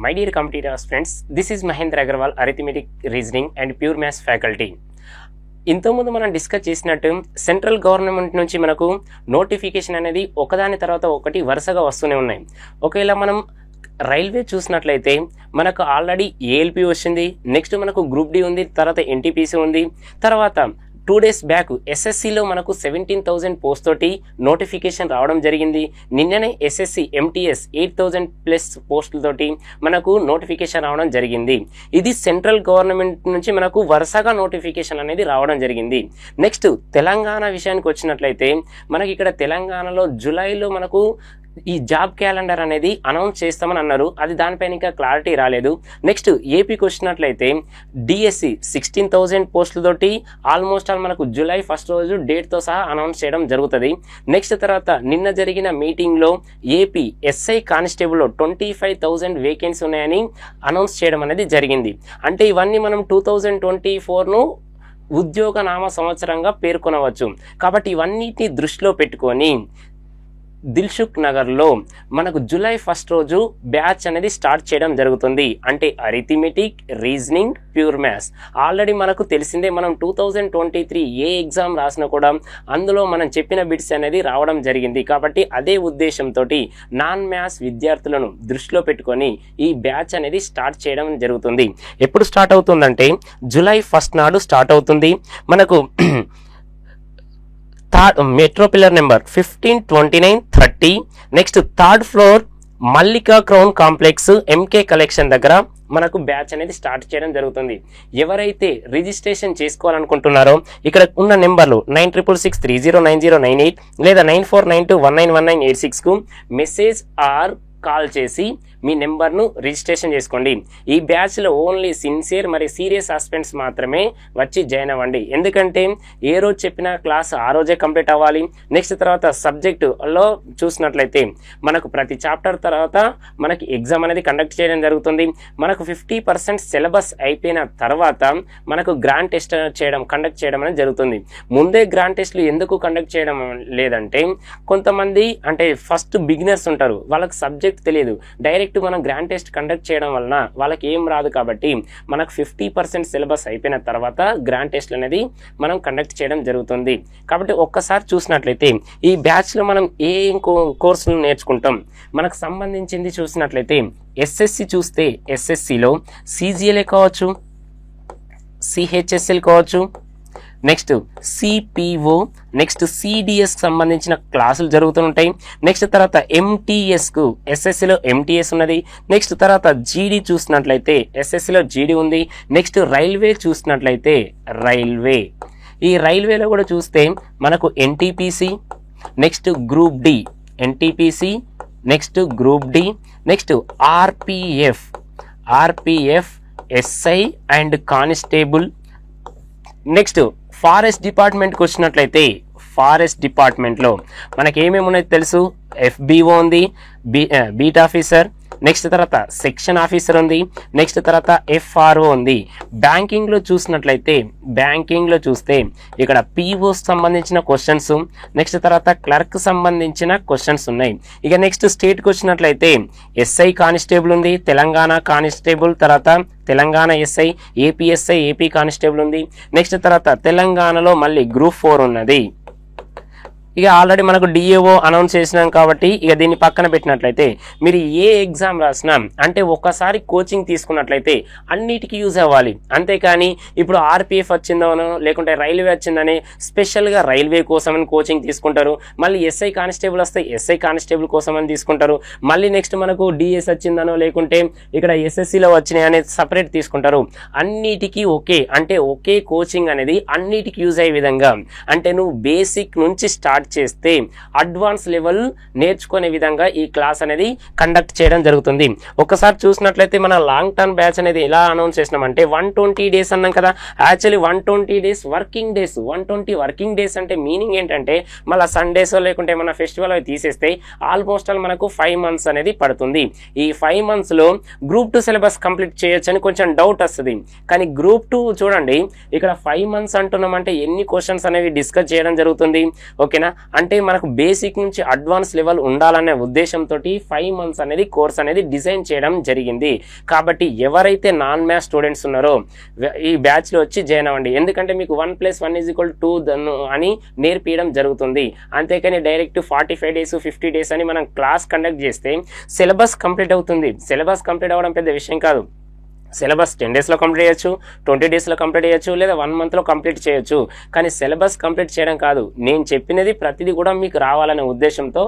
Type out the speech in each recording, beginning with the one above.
My dear competitors friends, this is Mahendra Agarwal, Arithmetic, Reasoning and Pure Maths faculty. ఇంతకుముందు మనం discuss చేసినట్టు central government నుంచి మనకు notification అనేది ఒకదాని తర్వాత ఒకటి వరుసగా వస్తూనే ఉన్నాయి. ఒకవేళ మనం రైల్వే చూసినట్లయితే మనకు ఆల్రెడీ ఏఎల్పి వచ్చింది, నెక్స్ట్ మనకు గ్రూప్ డి ఉంది, తర్వాత ఎన్టీపీసీ ఉంది, తర్వాత 2 days బ్యాక్ ఎస్ఎస్సిలో మనకు 17,000 పోస్ట్ తోటి నోటిఫికేషన్ రావడం జరిగింది. నిన్ననే ఎస్ఎస్సి ఎంటీఎస్ 8,000 ప్లస్ పోస్టులతోటి మనకు నోటిఫికేషన్ రావడం జరిగింది. ఇది సెంట్రల్ గవర్నమెంట్ నుంచి మనకు వరుసగా నోటిఫికేషన్ అనేది రావడం జరిగింది. నెక్స్ట్ తెలంగాణ విషయానికి వచ్చినట్లయితే మనకి ఇక్కడ తెలంగాణలో జూలైలో మనకు ఈ జాబ్ క్యాలెండర్ అనేది అనౌన్స్ చేస్తామని అన్నారు. అది దానిపైన ఇంకా క్లారిటీ రాలేదు. నెక్స్ట్ ఏపీకి వచ్చినట్లయితే డిఎస్సి 16,000 పోస్టులతోటి ఆల్మోస్ట్ ఆల్ మనకు జూలై 1st రోజు డేట్తో సహా అనౌన్స్ చేయడం జరుగుతుంది. నెక్స్ట్ తర్వాత నిన్న జరిగిన మీటింగ్లో ఏపీ ఎస్ఐ కానిస్టేబుల్లో 25,000 వేకెన్సీ ఉన్నాయని అనౌన్స్ చేయడం అనేది జరిగింది. అంటే ఇవన్నీ మనం 2024ను ఉద్యోగ నామ సంవత్సరంగా పేర్కొనవచ్చు. కాబట్టి ఇవన్నిటిని దృష్టిలో పెట్టుకొని దిల్సుఖ్ నగర్లో మనకు జూలై 1st రోజు బ్యాచ్ అనేది స్టార్ట్ చేయడం జరుగుతుంది. అంటే arithmetic, reasoning, pure maths. Already మనకు తెలిసిందే, మనం 2023 ఏ ఎగ్జామ్ రాసినా కూడా అందులో మనం చెప్పిన బిట్స్ అనేది రావడం జరిగింది. కాబట్టి అదే ఉద్దేశంతో నాన్ మ్యాథ్స్ విద్యార్థులను దృష్టిలో పెట్టుకొని ఈ బ్యాచ్ అనేది స్టార్ట్ చేయడం జరుగుతుంది. ఎప్పుడు స్టార్ట్ అవుతుందంటే జూలై 1st నాడు స్టార్ట్ అవుతుంది. మనకు metro pillar number 15, 29, 30. Next 3rd floor Mallika crown complex MK collection దగ్గర మనకు బ్యాచ్ అనేది స్టార్ట్ చేయడం జరుగుతుంది. ఎవరైతే రిజిస్ట్రేషన్ చేసుకోవాలనుకుంటున్నారో ఇక్కడ ఉన్న నెంబర్లు 9663090998 లేదా 9492191986కు మెసేజ్ ఆర్ కాల్ చేసి మీ నెంబర్ను రిజిస్ట్రేషన్ చేసుకోండి. ఈ బ్యాచ్లో ఓన్లీ సిన్సియర్ మరియు సీరియస్ ఆస్పిరెంట్స్ మాత్రమే వచ్చి జాయిన్ అవ్వండి. ఎందుకంటే ఏ రోజు చెప్పిన క్లాస్ ఆ రోజే కంప్లీట్ అవ్వాలి. నెక్స్ట్ తర్వాత సబ్జెక్టులో చూసినట్లయితే మనకు ప్రతి చాప్టర్ తర్వాత మనకి ఎగ్జామ్ అనేది కండక్ట్ చేయడం జరుగుతుంది. మనకు 50% సిలబస్ అయిపోయిన తర్వాత మనకు గ్రాండ్ టెస్ట్ కండక్ట్ చేయడం అనేది జరుగుతుంది. ముందే గ్రాండ్ టెస్ట్లు ఎందుకు కండక్ట్ చేయడం లేదంటే కొంతమంది అంటే ఫస్ట్ బిగినర్స్ ఉంటారు, వాళ్ళకి సబ్జెక్ట్ తెలియదు. డైరెక్ట్ మనం గ్రాండ్ టెస్ట్ కండక్ట్ చేయడం వలన వాళ్ళకి ఏం రాదు. కాబట్టి మనకు 50% సిలబస్ అయిపోయిన తర్వాత గ్రాండ్ టెస్ట్ అనేది మనం కండక్ట్ చేయడం జరుగుతుంది. కాబట్టి ఒక్కసారి చూసినట్లయితే ఈ బ్యాచ్లో మనం ఏం కోర్సులు నేర్చుకుంటాం, మనకు సంబంధించింది చూసినట్లయితే ఎస్ఎస్సి చూస్తే ఎస్ఎస్సిలో సిజిఎల్ఏ కావచ్చు, సిహెచ్ఎస్ఎల్ కావచ్చు, నెక్స్ట్ సిపిఓ, నెక్స్ట్ సిడిఎస్కి సంబంధించిన క్లాసులు జరుగుతుంటాయి. నెక్స్ట్ తర్వాత ఎంటీఎస్కు ఎస్ఎస్సిలో ఎంటీఎస్ ఉన్నది. నెక్స్ట్ తర్వాత జీడీ చూసినట్లయితే ఎస్ఎస్సిలో జీడీ ఉంది. నెక్స్ట్ రైల్వే చూసినట్లయితే రైల్వే, ఈ రైల్వేలో కూడా చూస్తే మనకు NTPC, next group D, NTPC, next group D, next RPF SI and constable. Next forest డిపార్ట్మెంట్కి వచ్చినట్లయితే ఫారెస్ట్ డిపార్ట్మెంట్లో మనకి ఏమేమి ఉన్నాయో తెలుసు. ఎఫ్బిఓ ఉంది, బీట్ ఆఫీసర్, నెక్స్ట్ తర్వాత సెక్షన్ ఆఫీసర్ ఉంది, నెక్స్ట్ తర్వాత ఎఫ్ఆర్ఓ ఉంది. బ్యాంకింగ్లో చూసినట్లయితే బ్యాంకింగ్లో చూస్తే ఇక్కడ పిఓస్ సంబంధించిన క్వశ్చన్స్, నెక్స్ట్ తర్వాత క్లర్క్ సంబంధించిన క్వశ్చన్స్ ఉన్నాయి. ఇక నెక్స్ట్ స్టేట్కి వచ్చినట్లయితే ఎస్ఐ కానిస్టేబుల్ ఉంది, తెలంగాణ కానిస్టేబుల్, తర్వాత తెలంగాణ ఎస్ఐ, ఏపీఎస్ఐ, ఏపీ కానిస్టేబుల్ ఉంది. నెక్స్ట్ తర్వాత తెలంగాణలో మళ్ళీ గ్రూప్ 4 ఉన్నది. ఇక ఆల్రెడీ మనకు డిఏఓ అనౌన్స్ చేసినాం కాబట్టి ఇక దీన్ని పక్కన పెట్టినట్లయితే మీరు ఏ ఎగ్జామ్ రాసినా అంటే ఒక్కసారి కోచింగ్ తీసుకున్నట్లయితే అన్నిటికీ యూజ్ అవ్వాలి. అంతేకాని ఇప్పుడు ఆర్పిఎఫ్ వచ్చిందనో లేకుంటే రైల్వే వచ్చిందని స్పెషల్గా రైల్వే కోసమని కోచింగ్ తీసుకుంటారు. మళ్ళీ ఎస్ఐ కానిస్టేబుల్ వస్తే ఎస్ఐ కానిస్టేబుల్ కోసమని తీసుకుంటారు. మళ్ళీ నెక్స్ట్ మనకు డిఎస్ వచ్చిందనో లేకుంటే ఇక్కడ ఎస్ఎస్సిలో వచ్చినాయి అనేది సపరేట్ తీసుకుంటారు. అన్నిటికీ ఒకే అంటే ఒకే కోచింగ్ అనేది అన్నిటికీ యూజ్ అయ్యే విధంగా అంటే నువ్వు బేసిక్ నుంచి స్టార్ట్ చేస్తే అడ్వాన్స్ లెవెల్ నేర్చుకునే విధంగా ఈ క్లాస్ అనేది కండక్ట్ చేయడం జరుగుతుంది. ఒకసారి చూసినట్లయితే మన లాంగ్ టర్మ్ బ్యాచ్ అనేది ఎలా అనౌన్స్ చేసినామంటే 120 days అన్నాం కదా. Actually 120 days working days. 120 working days అంటే మీనింగ్ ఏంటంటే మళ్ళీ సండేస్ లేకుంటే మన ఫెస్టివల్ అవి తీసేస్తే ఆల్మోస్ట్ ఆల్ మనకు 5 months అనేది పడుతుంది. ఈ 5 monthsలో గ్రూప్ 2 సిలబస్ కంప్లీట్ చేయొచ్చు అని కొంచెం డౌట్ వస్తుంది. కానీ గ్రూప్ 2 చూడండి ఇక్కడ 5 months అంటున్నామంటే ఎన్ని క్వశ్చన్స్ అనేవి డిస్కస్ చేయడం జరుగుతుంది. ఓకేనా, అంటే మనకు బేసిక్ నుంచి అడ్వాన్స్ లెవెల్ ఉండాలనే ఉద్దేశంతో 5 months అనేది కోర్స్ అనేది డిజైన్ చేయడం జరిగింది. కాబట్టి ఎవరైతే నాన్ మ్యాథ్స్ స్టూడెంట్స్ ఉన్నారో ఈ బ్యాచ్లో వచ్చి జాయిన్ అవ్వండి. ఎందుకంటే మీకు 1+1 = 2 అని నేర్పించడం జరుగుతుంది. అంతేకాని డైరెక్ట్ 45 days 50 days అని మనం క్లాస్ కండక్ట్ చేస్తే సిలబస్ కంప్లీట్ అవుతుంది. సిలబస్ కంప్లీట్ అవ్వడం పెద్ద విషయం కాదు. సిలబస్ 10 days కంప్లీట్ చేయొచ్చు, 20 days కంప్లీట్ చేయొచ్చు, లేదా 1 month కంప్లీట్ చేయొచ్చు. కానీ సిలబస్ కంప్లీట్ చేయడం కాదు, నేను చెప్పినది ప్రతిదీ కూడా మీకు రావాలనే ఉద్దేశంతో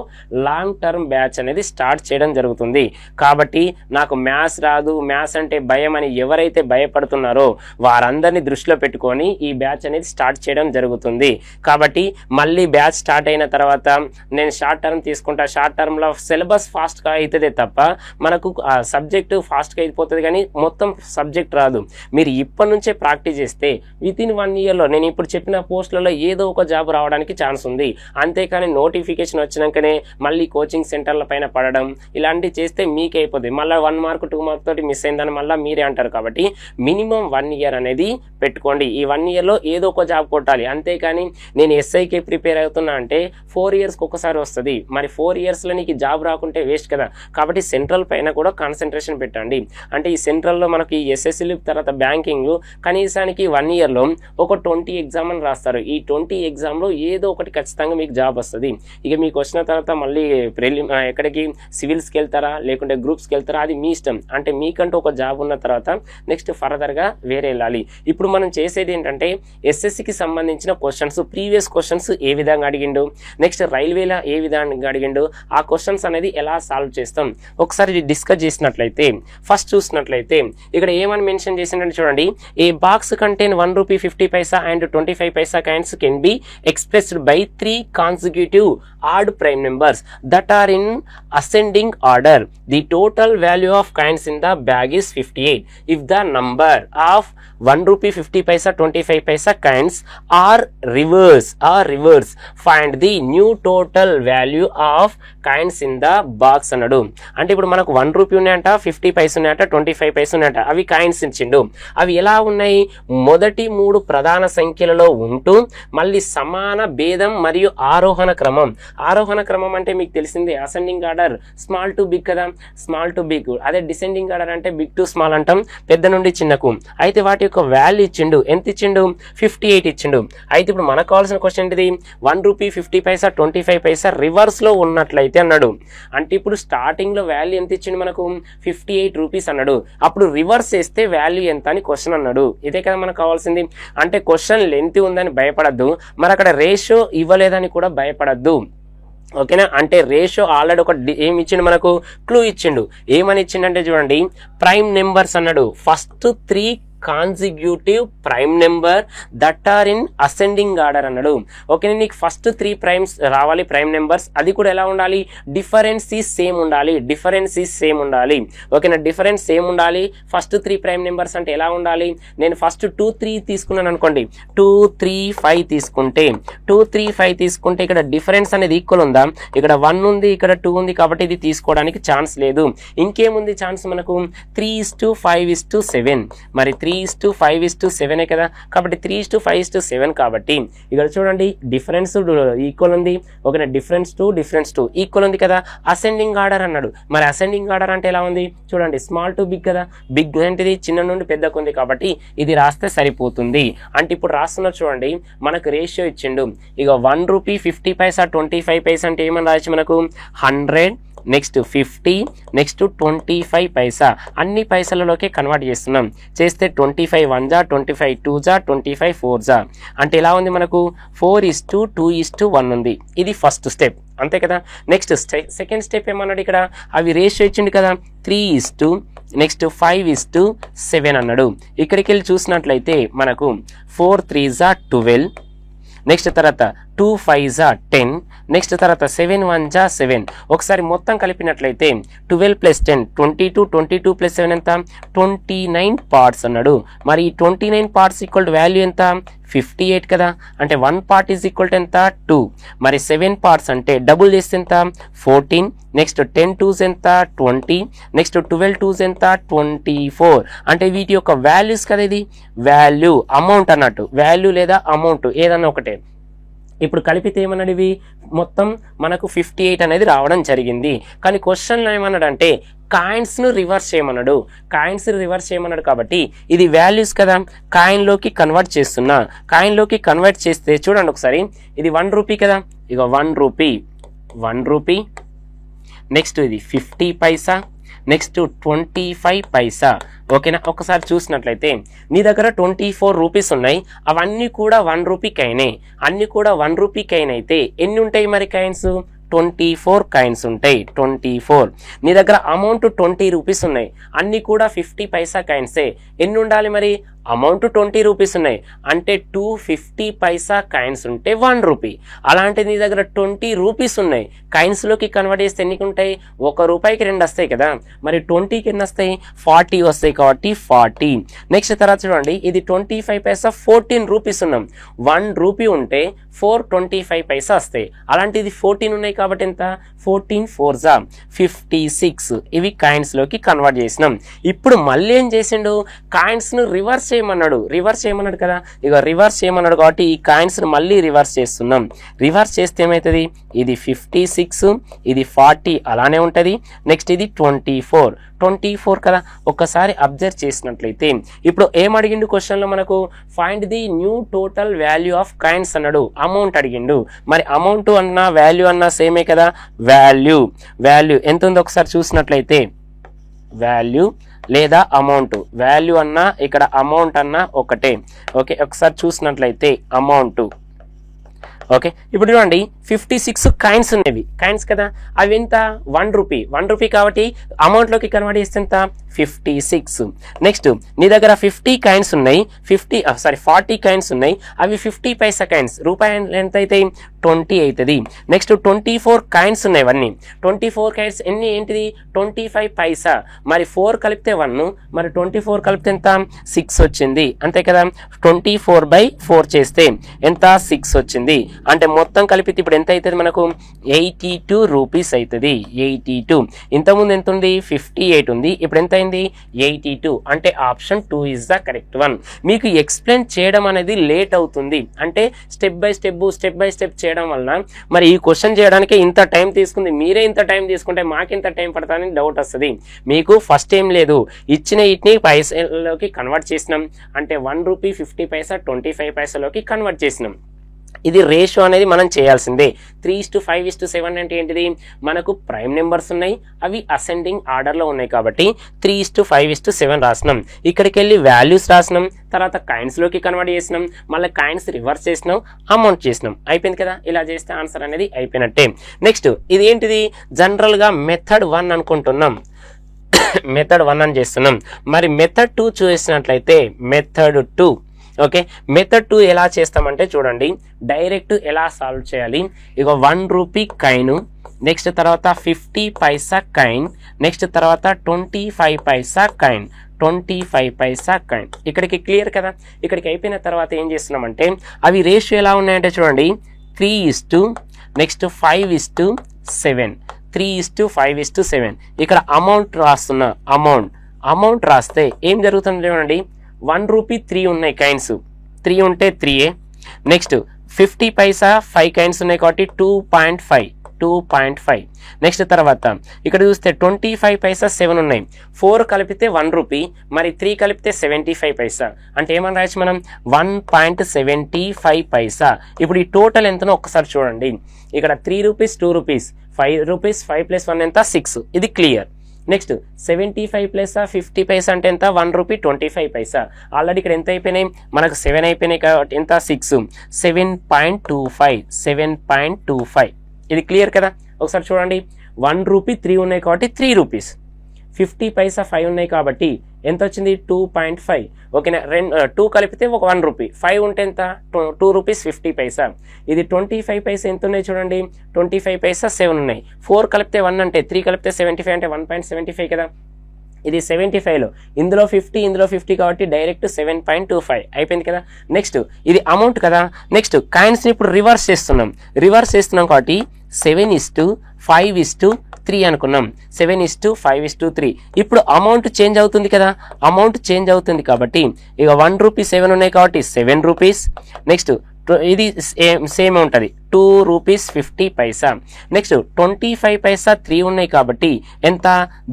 లాంగ్ టర్మ్ బ్యాచ్ అనేది స్టార్ట్ చేయడం జరుగుతుంది. కాబట్టి నాకు మ్యాథ్స్ రాదు, మ్యాథ్స్ అంటే భయం అని ఎవరైతే భయపడుతున్నారో వారందరినీ దృష్టిలో పెట్టుకొని ఈ బ్యాచ్ అనేది స్టార్ట్ చేయడం జరుగుతుంది. కాబట్టి మళ్ళీ బ్యాచ్ స్టార్ట్ అయిన తర్వాత నేను షార్ట్ టర్మ్ తీసుకుంటా, షార్ట్ టర్మ్లో సిలబస్ ఫాస్ట్గా అవుతుందే తప్ప మనకు సబ్జెక్టు ఫాస్ట్గా అయిపోతుంది, కానీ మొత్తం సబ్జెక్ట్ రాదు. మీరు ఇప్పటి నుంచే ప్రాక్టీస్ చేస్తే వితిన్ 1 yearలో నేను ఇప్పుడు చెప్పిన పోస్టులలో ఏదో ఒక జాబ్ రావడానికి ఛాన్స్ ఉంది. అంతేకాని నోటిఫికేషన్ వచ్చినాకనే మళ్ళీ కోచింగ్ సెంటర్ల పైన పడడం ఇలాంటివి చేస్తే మీకే అయిపోతుంది. మళ్ళీ 1 mark 2 mark తోటి మిస్ అయిందని మళ్ళీ మీరే అంటారు. కాబట్టి మినిమం 1 year అనేది పెట్టుకోండి. ఈ 1 yearలో ఏదో ఒక జాబ్ కొట్టాలి. అంతేకాని నేను ఎస్ఐకే ప్రిపేర్ అవుతున్నా అంటే 4 yearsకి ఒకసారి వస్తుంది. మరి 4 yearsలో నీకు జాబ్ రాకుంటే వేస్ట్ కదా. కాబట్టి సెంట్రల్ పైన కూడా కాన్సన్ట్రేషన్ పెట్టండి. అంటే ఈ సెంట్రల్లో మనకి ఎస్ఎస్సీ తర్వాత బ్యాంకింగ్ కనీసానికి 1 yearలో ఒక 20 exam అని రాస్తారు. ఈ 20 examలో ఏదో ఒకటి ఖచ్చితంగా మీకు జాబ్ వస్తుంది. ఇక మీకు వచ్చిన తర్వాత మళ్ళీ ఎక్కడికి సివిల్స్కి వెళ్తారా లేకుంటే గ్రూప్స్కి వెళ్తారా అది మీ ఇష్టం. అంటే మీకంటూ ఒక జాబ్ ఉన్న తర్వాత నెక్స్ట్ ఫర్దర్గా వేరే వెళ్ళాలి. ఇప్పుడు మనం చేసేది ఏంటంటే ఎస్ఎస్సికి సంబంధించిన క్వశ్చన్స్, ప్రీవియస్ క్వశ్చన్స్ ఏ విధంగా అడిగిండు, నెక్స్ట్ రైల్వేలో ఏ విధంగా అడిగిండు, ఆ క్వశ్చన్స్ అనేది ఎలా సాల్వ్ చేస్తాం ఒకసారి డిస్కస్ చేసినట్లయితే ఫస్ట్ చూసినట్లయితే ఇక్కడ ఏమని మెన్షన్ చేసిందంటే చూడండి, ఏ box contain ₹1.50 and 25 coins can be expressed by 3 consecutive odd prime numbers that are in ascending order. The total value of coins in the bag is 58. If the number of ₹1.50 25 coins are reverse, find the new total value of coins in the box అన్నాడు. అంటే ఇప్పుడు మనకు ₹1 ఉన్నాయంట, 50 పైస ఉన్నాయంట, 25 పైస ఉన్నాయంట. అవి coins ఇచ్చిండు. అవి ఎలా ఉన్నాయి? మొదటి 3 ప్రధాన సంఖ్యలలో ఉంటూ మళ్ళీ సమాన భేదం మరియు ఆరోహణ క్రమం. ఆరోహణ క్రమం అంటే మీకు తెలిసింది ascending order small to big కదా, స్మాల్ టు బిగ్. అదే డిసెండింగ్ ఆర్డర్ అంటే బిగ్ టు స్మాల్ అంటాం, పెద్ద నుండి చిన్నకు. అయితే వాటి యొక్క వాల్యూ ఇచ్చిండు. ఎంత ఇచ్చిండు? 58 ఇచ్చిండు. అయితే ఇప్పుడు మనకు కావాల్సిన క్వశ్చన్ ఏంటిది? ₹1.50 25 రివర్స్ లో ఉన్నట్లయితే అన్నాడు. అంటే ఇప్పుడు స్టార్టింగ్ లో వాల్యూ ఎంత ఇచ్చిండు మనకు? ₹58 అన్నాడు. అప్పుడు రివర్స్ చేస్తే వాల్యూ ఎంత అని క్వశ్చన్ అన్నాడు. ఇదే కదా మనకు కావాల్సింది. అంటే క్వశ్చన్ లెంత్ ఉందని భయపడద్దు, మరి అక్కడ రేషియో ఇవ్వలేదని కూడా భయపడద్దు. ఓకేనా? అంటే రేషియో ఆల్రెడీ ఒక ఏమి ఇచ్చిండు మనకు? క్లూ ఇచ్చిండు. ఏమని ఇచ్చిండంటే చూడండి, ప్రైమ్ నెంబర్స్ అన్నాడు. First 3 consecutive prime number that are in ascending order అన్నాడు. ఓకే, నీకు ఫస్ట్ 3 ప్రైమ్స్ రావాలి, ప్రైమ్ నెంబర్స్. అది కూడా ఎలా ఉండాలి? డిఫరెన్స్ ఈజ్ సేమ్ ఉండాలి. ఓకేనా? డిఫరెన్స్ సేమ్ ఉండాలి. ఫస్ట్ 3 ప్రైమ్ నెంబర్స్ అంటే ఎలా ఉండాలి? నేను ఫస్ట్ 2 3 తీసుకున్నాను అనుకోండి, 2 3 5 తీసుకుంటే 2 3 5 తీసుకుంటే ఇక్కడ డిఫరెన్స్ అనేది ఈక్వల్ ఉందా? ఇక్కడ 1 ఉంది, ఇక్కడ 2 ఉంది. కాబట్టి ఇది తీసుకోవడానికి ఛాన్స్ లేదు. ఇంకేముంది ఛాన్స్ మనకు? 3:5:7. మరి 3:5:7 కదా. కాబట్టి 3:5:7 కాబట్టి ఇక్కడ చూడండి డిఫరెన్స్ ఈక్వల్ ఉంది. ఓకే, డిఫరెన్స్ టు ఈక్వల్ ఉంది కదా. అసెండింగ్ ఆర్డర్ అన్నాడు. మరి అసెండింగ్ ఆర్డర్ అంటే ఎలా ఉంది? చూడండి, స్మాల్ టు బిగ్ కదా. బిగ్ ఏంటిది? చిన్న నుండి పెద్దకు ఉంది. కాబట్టి ఇది రాస్తే సరిపోతుంది. అంటే ఇప్పుడు రాస్తున్నా చూడండి, మనకు రేషియో ఇచ్చిండు. ఇక ₹1.50 25 అంటే ఏమని రాయొచ్చు మనకు? 100, నెక్స్ట్ 50, నెక్స్ట్ 25 పైసా. అన్ని పైసలలోకి కన్వర్ట్ చేస్తున్నాం. చేస్తే 25 1 జా, 25 2 జా, 25 4 జా. అంటే ఎలా ఉంది మనకు? 4:2:1 ఉంది. ఇది ఫస్ట్ స్టెప్, అంతే కదా. నెక్స్ట్ సెకండ్ స్టెప్ ఏమన్నాడు? ఇక్కడ అవి రేషియో ఇచ్చిండు కదా, 3 నెక్స్ట్ 5:7 అన్నాడు. ఇక్కడికి వెళ్ళి చూసినట్లయితే మనకు 4 3 జా 12, నెక్స్ట్ తర్వాత 2 5 జా 10, నెక్స్ట్ తర్వాత 7 1 జా 7. ఒకసారి మొత్తం కలిపినట్లయితే 12 + 10 22, 22 + 7 ఎంత? 29 పార్ట్స్ అన్నాడు. మరి 29 పార్ట్స్ ఈక్వల్ టు వాల్యూ ఎంత? 58 కదా. అంటే 1 part ఈజ్ ఈక్వల్ టు ఎంత? 2. మరి 7 parts అంటే డబుల్ చేస్తే ఎంత? 14. నెక్స్ట్ 10 2s ఎంత? 20. నెక్స్ట్ 12 2s ఎంత? 24. అంటే వీటి యొక్క వాల్యూస్ కదా. ఇది వాల్యూ, అమౌంట్ అన్నట్టు. వాల్యూ లేదా అమౌంట్ ఏదన్నా ఒకటే. ఇప్పుడు కలిపితే ఏమన్నాడు ఇవి మొత్తం మనకు 58 అనేది రావడం జరిగింది. కానీ క్వశ్చన్లో ఏమన్నాడంటే కాయిన్స్ను రివర్స్ చేయమన్నాడు. కాయిన్స్ రివర్స్ చేయమన్నాడు కాబట్టి ఇది వాల్యూస్ కదా, కాయిన్లోకి కన్వర్ట్ చేస్తున్నా. కాయిన్లోకి కన్వర్ట్ చేస్తే చూడండి ఒకసారి, ఇది 1 రూపీ కదా, ఇక 1 రూపీ, నెక్స్ట్ ఇది 50 పైసా, నెక్స్ట్ 25 పైసా. ఓకేనా, ఒకసారి చూసినట్లయితే నీ దగ్గర 24 రూపీస్ ఉన్నాయి, అవన్నీ కూడా 1 రూపీకి అయినాయి. అన్నీ కూడా 1 రూపీకి అయినైతే ఎన్ని ఉంటాయి మరి కాయిన్స్? 24 కాయిన్స్ ఉంటాయి. 24. నీ దగ్గర అమౌంట్ 20 రూపీస్ ఉన్నాయి, అన్నీ కూడా 50 పైసా కాయిన్సే. ఎన్ని ఉండాలి మరి? అమౌంట్ 20 రూపీస్ ఉన్నాయి అంటే 250 పైసా కాయిన్స్ ఉంటే 1 రూపీ. అలాంటిది నీ దగ్గర 20 రూపీస్ ఉన్నాయి, కాయిన్స్లోకి కన్వర్ట్ చేస్తే ఎన్ని ఉంటాయి? 1 రూపాయికి 2 వస్తాయి కదా, మరి 20కి ఎన్ని వస్తాయి? 40 వస్తాయి కాబట్టి 40. నెక్స్ట్ తర్వాత చూడండి, ఇది 25 పైసా 14 రూపీస్ ఉన్నాం. 1 రూపీ ఉంటే 425 పైసా వస్తాయి. అలాంటిది 14 ఉన్నాయి కాబట్టి ఎంత? 14 4 జా 56. ఇవి కాయిన్స్లోకి కన్వర్ట్ చేసినాం. ఇప్పుడు మళ్ళీ ఏం చేసిండు? కాయిన్స్ను రివర్స్ చేయమన్నాడు కదా, ఇక రివర్స్ చేయమన్నాడు కాబట్టి ఈ కాయిన్స్ను మళ్ళీ రివర్స్ చేస్తున్నాం. రివర్స్ చేస్తే ఏమవుతుంది? ఇది 56, ఇది 40 అలానే ఉంటుంది. నెక్స్ట్ ఇది 24 కదా. ఒక్కసారి అబ్జర్వ్ చేసినట్లయితే ఇప్పుడు ఏం అడిగిండు క్వశ్చన్లో మనకు? Find the new total value of coins అన్నాడు, అమౌంట్ అడిగిండు. మరి అమౌంట్ అన్నా వాల్యూ అన్నా సేమే కదా. వాల్యూ ఎంత ఉందో ఒకసారి చూసినట్లయితే వాల్యూ లేదా అమౌంట్, వాల్యూ అన్నా ఇక్కడ అమౌంట్ అన్నా ఒకటే. ఓకే, ఒకసారి చూసినట్లయితే అమౌంట్. ఓకే, ఇప్పుడు చూడండి 56 కాయిన్స్ ఉన్నవి, కాయిన్స్ కదా, అవి ఎంత? 1 రూపీ కాబట్టి అమౌంట్లోకి కన్వర్ట్ చేస్తే ఎంత? 56. నెక్స్ట్ నీ దగ్గర 50 కాయిన్స్ ఉన్నాయి, 40 కాయిన్స్ ఉన్నాయి, అవి 50 పైసా కాయిన్స్, రూపాయి ఎంత అవుతాయి? 20 అవుతుంది. నెక్స్ట్ 24 కాయిన్స్ ఉన్నాయి, ఇవన్నీ 24 కాయిన్స్ ఎన్ని? ఏంటిది? 25 పైసా. మరి 4 కలిపితే 1, మరి 24 కలిపితే ఎంత? 6 వచ్చింది, అంతే కదా. 24/4 చేస్తే ఎంత? 6 వచ్చింది. అంటే మొత్తం కలిపితే ఇప్పుడు ఎంత అవుతుంది మనకు? 82 రూపీస్ అవుతుంది. 82. ఇంతకుముందు ఎంత ఉంది? 58 ఉంది, ఇప్పుడు ఎంత అయింది? 82. అంటే option 2 is the correct one. మీకు ఎక్స్ప్లెయిన్ చేయడం అనేది లేట్ అవుతుంది, అంటే స్టెప్ బై స్టెప్ చేయడం వలన మరి ఈ క్వశ్చన్ చేయడానికి ఇంత టైం తీసుకుంది. మీరే ఇంత టైం తీసుకుంటే మాకింత టైం పడతానని డౌట్ వస్తుంది. మీకు ఫస్ట్ ఏం లేదు, ఇచ్చిన వీటిని పైసలోకి కన్వర్ట్ చేసినాం, అంటే 1 రూపీ 50 పైసా 25 పైసలోకి కన్వర్ట్ చేసినాం. ఇది రేషియో అనేది మనం చేయాల్సిందే. 3:5:7 అంటే ఏంటిది? మనకు ప్రైమ్ నెంబర్స్ ఉన్నాయి, అవి అసెండింగ్ ఆర్డర్లో ఉన్నాయి కాబట్టి 3:5:7 రాసినాం. ఇక్కడికి వెళ్ళి వాల్యూస్ రాసినాం, తర్వాత కాయిన్స్లోకి కన్వర్ట్ చేసినాం, మళ్ళీ కాయిన్స్ రివర్స్ చేసినాం, అమౌంట్ చేసినాం. అయిపోయింది కదా. ఇలా చేస్తే ఆన్సర్ అనేది అయిపోయినట్టే. నెక్స్ట్ ఇది ఏంటిది? జనరల్గా మెథడ్ 1 అనుకుంటున్నాం, మెథడ్ 1 అని చేస్తున్నాం. మరి మెథడ్ 2 చూసినట్లయితే మెథడ్ 2. ఓకే, మెథడ్ 2 ఎలా చేస్తామంటే చూడండి, డైరెక్ట్ ఎలా సాల్వ్ చేయాలి. ఇక 1 రూపీ కాయిన్, నెక్స్ట్ తర్వాత 50 పైసా కాయిన్, నెక్స్ట్ తర్వాత 25 పైసా కాయిన్, 25 పైసా కాయిన్. ఇక్కడికి క్లియర్ కదా. ఇక్కడికి అయిపోయిన తర్వాత ఏం చేస్తున్నామంటే అవి రేషియో ఎలా ఉన్నాయంటే చూడండి, 3 నెక్స్ట్ 5:7, 3:5:7. ఇక్కడ అమౌంట్ రాస్తున్నా, అమౌంట్ రాస్తే ఏం జరుగుతుంది చూడండి, 1 రూపీ 3 ఉన్నాయి కాయిన్స్, 3 ఉంటే 3. నెక్స్ట్ 50 పైసా 5 కాయిన్స్ ఉన్నాయి కాబట్టి 2.5. నెక్స్ట్ తర్వాత ఇక్కడ చూస్తే 25 పైసా 7 ఉన్నాయి, 4 కలిపితే 1 రూపీ, మరి 3 కలిపితే 75 పైసా. అంటే ఏమని రాయొచ్చు మనం? 1.75 పైసా. ఇప్పుడు ఈ టోటల్ ఎంతనో ఒక్కసారి చూడండి, ఇక్కడ 3 రూపీస్ 2 రూపీస్ 5 రూపీస్, 5 + 1 ఎంత? 6. ఇది క్లియర్. నెక్స్ట్ 75 + 50 పైసా అంటే ఎంత? 1 రూపీ 25 పైసా. ఆల్రెడీ ఇక్కడ ఎంత అయిపోయినాయి మనకు? 7 అయిపోయినాయి కాబట్టి ఎంత? 6. 7.25. ఇది క్లియర్ కదా. ఒకసారి చూడండి, 1 రూపీ 3 ఉన్నాయి కాబట్టి 3 రూపీస్, 50 పైసా 5 ఉన్నాయి కాబట్టి ఎంత వచ్చింది? 2.5. ఓకేనా. 2 కలిపితే 1 రూపీ, 5 ఉంటే ఎంత? 2 రూపీస్ 50 పైసా. ఇది 25 పైసా ఎంత ఉన్నాయి చూడండి, 25 పైసా 7 ఉన్నాయి, 4 కలిపితే 1 అంటే 3 కలిపితే 75 అంటే 1.75 కదా. ఇది 75లో ఇందులో 50 ఇందులో 50 కాబట్టి డైరెక్ట్ 7.25 అయిపోయింది కదా. నెక్స్ట్ ఇది అమౌంట్ కదా. నెక్స్ట్ కాయిన్స్ని ఇప్పుడు రివర్స్ చేస్తున్నాం కాబట్టి 7:5:3 అనుకున్నాం. 7:5:3. ఇప్పుడు అమౌంట్ చేంజ్ అవుతుంది కదా, అమౌంట్ చేంజ్ అవుతుంది కాబట్టి ఇక 1 రూపీ 7 ఉన్నాయి కాబట్టి 7 రూపీస్. నెక్స్ట్ ఇది సేమ్ ఉంటుంది 2 రూపీస్ 50 పైసా. నెక్స్ట్ 25 పైసా 3 ఉన్నాయి కాబట్టి ఎంత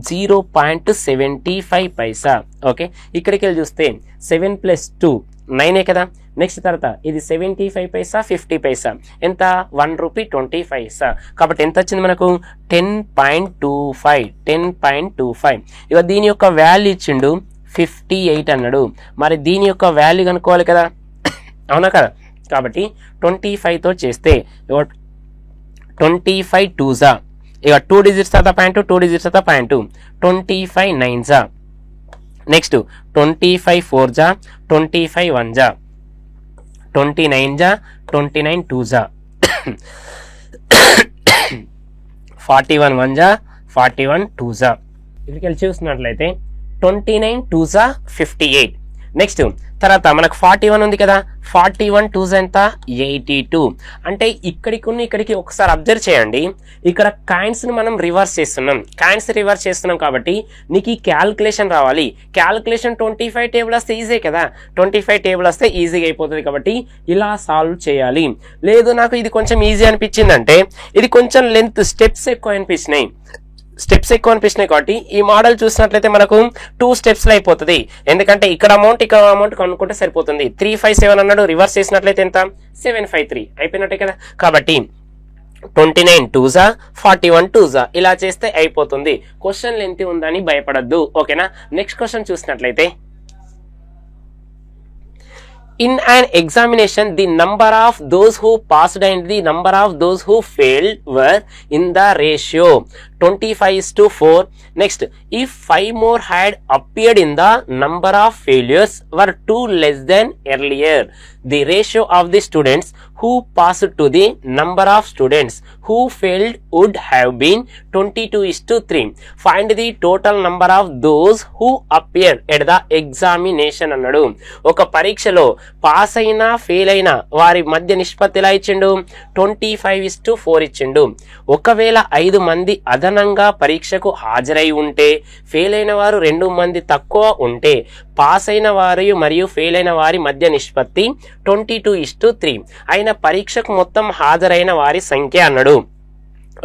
0.75 పైసా. ఓకే, ఇక్కడికి వెళ్ళి చూస్తే 7 + 2 9 కదా. నెక్స్ట్ తర్వాత ఇది 75 పైసా 50 పైసా ఎంత 1 రూపీ 20 పైసా. కాబట్టి ఎంత వచ్చింది మనకు 10.25. ఇక దీని యొక్క వాల్యూ ఇచ్చిండు 58 అన్నాడు. మరి దీని యొక్క వాల్యూ కనుక్కోవాలి కదా, అవునా కదా. కాబట్టి 25తో చేస్తే 25 2 ఇక 2 డిజిట్స్ తర్వాత పాయింట్ 2 డిజిట్స్ తర్వాత పాయింట్ 25 9 నెక్స్ట్ 25 4 25 1 29 29 2 41 1 41 2 ఇక్కడికి వెళ్ళి చూస్తున్నట్లయితే 29 2 58. నెక్స్ట్ తర్వాత మనకు 41 ఉంది కదా, 41 2 ఎంత 82. అంటే ఇక్కడికి ఒకసారి అబ్జర్వ్ చేయండి. ఇక్కడ కాయిన్స్ని మనం రివర్స్ చేస్తున్నాం కాబట్టి నీకు ఈ క్యాల్కులేషన్ రావాలి. క్యాల్కులేషన్ 25 టేబుల్ వస్తే ఈజీ కదా, 25 టేబుల్ వస్తే ఈజీగా అయిపోతుంది. కాబట్టి ఇలా సాల్వ్ చేయాలి. లేదు నాకు ఇది కొంచెం ఈజీ అనిపించిందంటే ఇది కొంచెం లెంత్ స్టెప్స్ ఎక్కువ అనిపించినాయి కాబట్టి ఈ మోడల్ చూసినట్లయితే మనకు 2 స్టెప్స్లో అయిపోతుంది. ఎందుకంటే ఇక్కడ అమౌంట్ కనుక్కుంటే సరిపోతుంది. 357 అన్నాడు, రివర్స్ చేసినట్లయితే ఎంత 753 అయిపోయినట్టే కదా. కాబట్టి 29 2 41 2 ఇలా చేస్తే అయిపోతుంది. క్వశ్చన్ లెంత్ ఉందని భయపడద్దు. ఓకేనా. నెక్స్ట్ క్వశ్చన్ చూసినట్లయితే in an examination the number of those who passed and the number of those who failed were in the ratio 25:4. next if 5 more had appeared in the number of failures were 2 less than earlier, the ratio of the students who passed to the number of students who failed would have been 22:3. find the total number of those who appeared at the examination అన్నాడు. ఒక పరీక్షలో pass అయినా fail అయినా వారి మధ్య నిష్పత్తి ఎలా ఇచ్చిండు 25:4 ఇచ్చిండు. ఒకవేళ 5 మంది అదనంగా పరీక్షకు హాజరై ఉంటే, ఫెయిల్ అయిన వారు 2 మంది తక్కువ ఉంటే పాస్ అయిన వారు మరియు ఫెయిల్ అయిన వారి మధ్య నిష్పత్తి 22:3 అయిన పరీక్షకు మొత్తం హాజరైన వారి సంఖ్య అన్నాడు.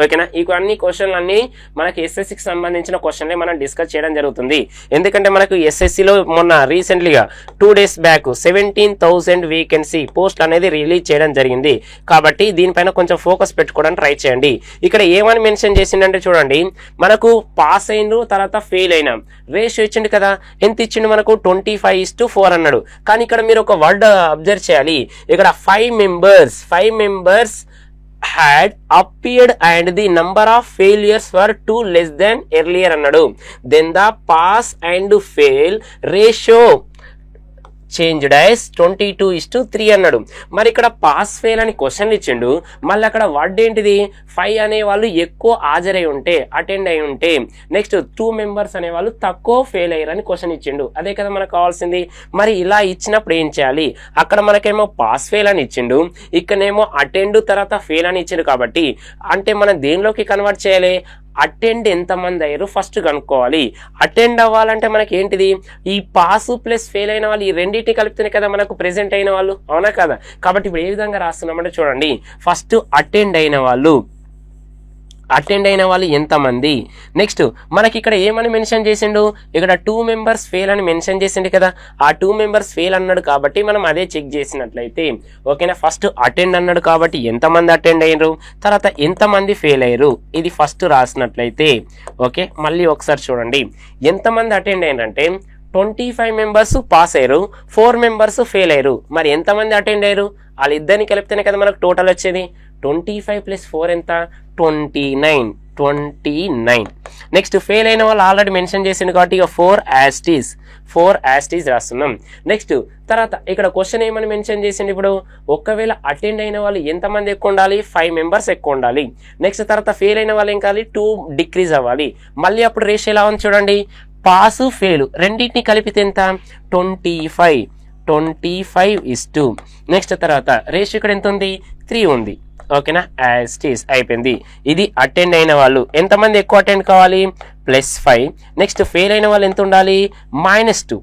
ఓకేనా. ఈ అన్ని క్వశ్చన్లు అన్ని మనకి ఎస్ఎస్సికి సంబంధించిన క్వశ్చన్లే మనం డిస్కస్ చేయడం జరుగుతుంది. ఎందుకంటే మనకు ఎస్ఎస్సిలో మొన్న రీసెంట్లీగా 2 days బ్యాక్ 17,000 వేకెన్సీ పోస్ట్ అనేది రిలీజ్ చేయడం జరిగింది. కాబట్టి దీనిపైన కొంచెం ఫోకస్ పెట్టుకోవడానికి ట్రై చేయండి. ఇక్కడ ఏమని మెన్షన్ చేసిందంటే చూడండి, మనకు పాస్ అయిన తర్వాత ఫెయిల్ అయినా రేషియో ఇచ్చిండు కదా. ఎంత ఇచ్చిండు మనకు 25:4 అన్నాడు. కానీ ఇక్కడ మీరు ఒక వర్డ్ అబ్జర్వ్ చేయాలి. ఇక్కడ 5 members had appeared and the number of failures were 2 less than earlier అన్నాడు. then the pass and fail ratio changed as 22:3 అన్నాడు. మరి ఇక్కడ పాస్ ఫెయిల్ అని క్వశ్చన్లు ఇచ్చిండు. మళ్ళీ అక్కడ వర్డ్ ఏంటిది 5 అనే వాళ్ళు ఎక్కువ హాజరై ఉంటే అటెండ్ అయి ఉంటే, నెక్స్ట్ 2 members అనే వాళ్ళు తక్కువ ఫెయిల్ అయ్యారని క్వశ్చన్ ఇచ్చిండు. అదే కదా మనకు కావాల్సింది. మరి ఇలా ఇచ్చినప్పుడు ఏం చేయాలి, అక్కడ మనకేమో పాస్ ఫెయిల్ అని ఇచ్చిండు, ఇక్కడనేమో అటెండ్ తర్వాత ఫెయిల్ అని ఇచ్చిండు. కాబట్టి అంటే మనం దేనిలోకి కన్వర్ట్ చేయాలి, అటెండ్ ఎంతమంది అయ్యారు ఫస్ట్ కనుక్కోవాలి. అటెండ్ అవ్వాలంటే మనకి ఏంటిది ఈ పాస్ ప్లస్ ఫెయిల్ అయిన వాళ్ళు ఈ రెండింటిని కలిపితేనే కదా మనకు ప్రెజెంట్ అయిన వాళ్ళు, అవునా కదా. కాబట్టి ఇప్పుడు ఏ విధంగా రాస్తున్నామంటే చూడండి, ఫస్ట్ అటెండ్ అయిన వాళ్ళు ఎంతమంది. నెక్స్ట్ మనకి ఇక్కడ ఏమని మెన్షన్ చేసిండు, ఇక్కడ 2 members ఫెయిల్ అని మెన్షన్ చేసిండు కదా. ఆ 2 members ఫెయిల్ అన్నాడు కాబట్టి మనం అదే చెక్ చేసినట్లయితే ఓకేనా. ఫస్ట్ అటెండ్ అన్నాడు కాబట్టి ఎంతమంది అటెండ్ అయ్యారు, తర్వాత ఎంతమంది ఫెయిల్ అయ్యారు ఇది ఫస్ట్ రాసినట్లయితే ఓకే. మళ్ళీ ఒకసారి చూడండి, ఎంతమంది అటెండ్ అయ్యారంటే 25 members పాస్ అయ్యారు, 4 members ఫెయిల్ అయ్యారు. మరి ఎంతమంది అటెండ్ అయ్యారు, వాళ్ళిద్దరిని కలిపితేనే కదా మనకు టోటల్ వచ్చేది. 25 + 4 ఎంత 29. నెక్స్ట్ ఫెయిల్ అయిన వాళ్ళు ఆల్రెడీ మెన్షన్ చేసింది కాబట్టి ఇక 4 యాస్టీస్ రాస్తున్నాం. నెక్స్ట్ తర్వాత ఇక్కడ క్వశ్చన్ ఏమని మెన్షన్ చేసింది, ఇప్పుడు ఒకవేళ అటెండ్ అయిన వాళ్ళు ఎంతమంది ఎక్కువ ఉండాలి 5 members ఎక్కువ ఉండాలి. నెక్స్ట్ తర్వాత ఫెయిల్ అయిన వాళ్ళు ఏం కావాలి 2 డిక్రీజ్ అవ్వాలి. మళ్ళీ అప్పుడు రేషియో ఎలా ఉంది చూడండి, పాసు ఫెయిల్ రెండింటిని కలిపితే ఎంత 25:2. నెక్స్ట్ తర్వాత రేషియో ఇక్కడ ఎంత ఉంది 3 ఉంది. ఓకేనా, యాస్టీస్ అయిపోయింది. ఇది అటెండ్ అయిన వాళ్ళు ఎంతమంది ఎక్కువ అటెండ్ కావాలి +5. నెక్స్ట్ ఫెయిల్ అయిన వాళ్ళు ఎంత ఉండాలి -2.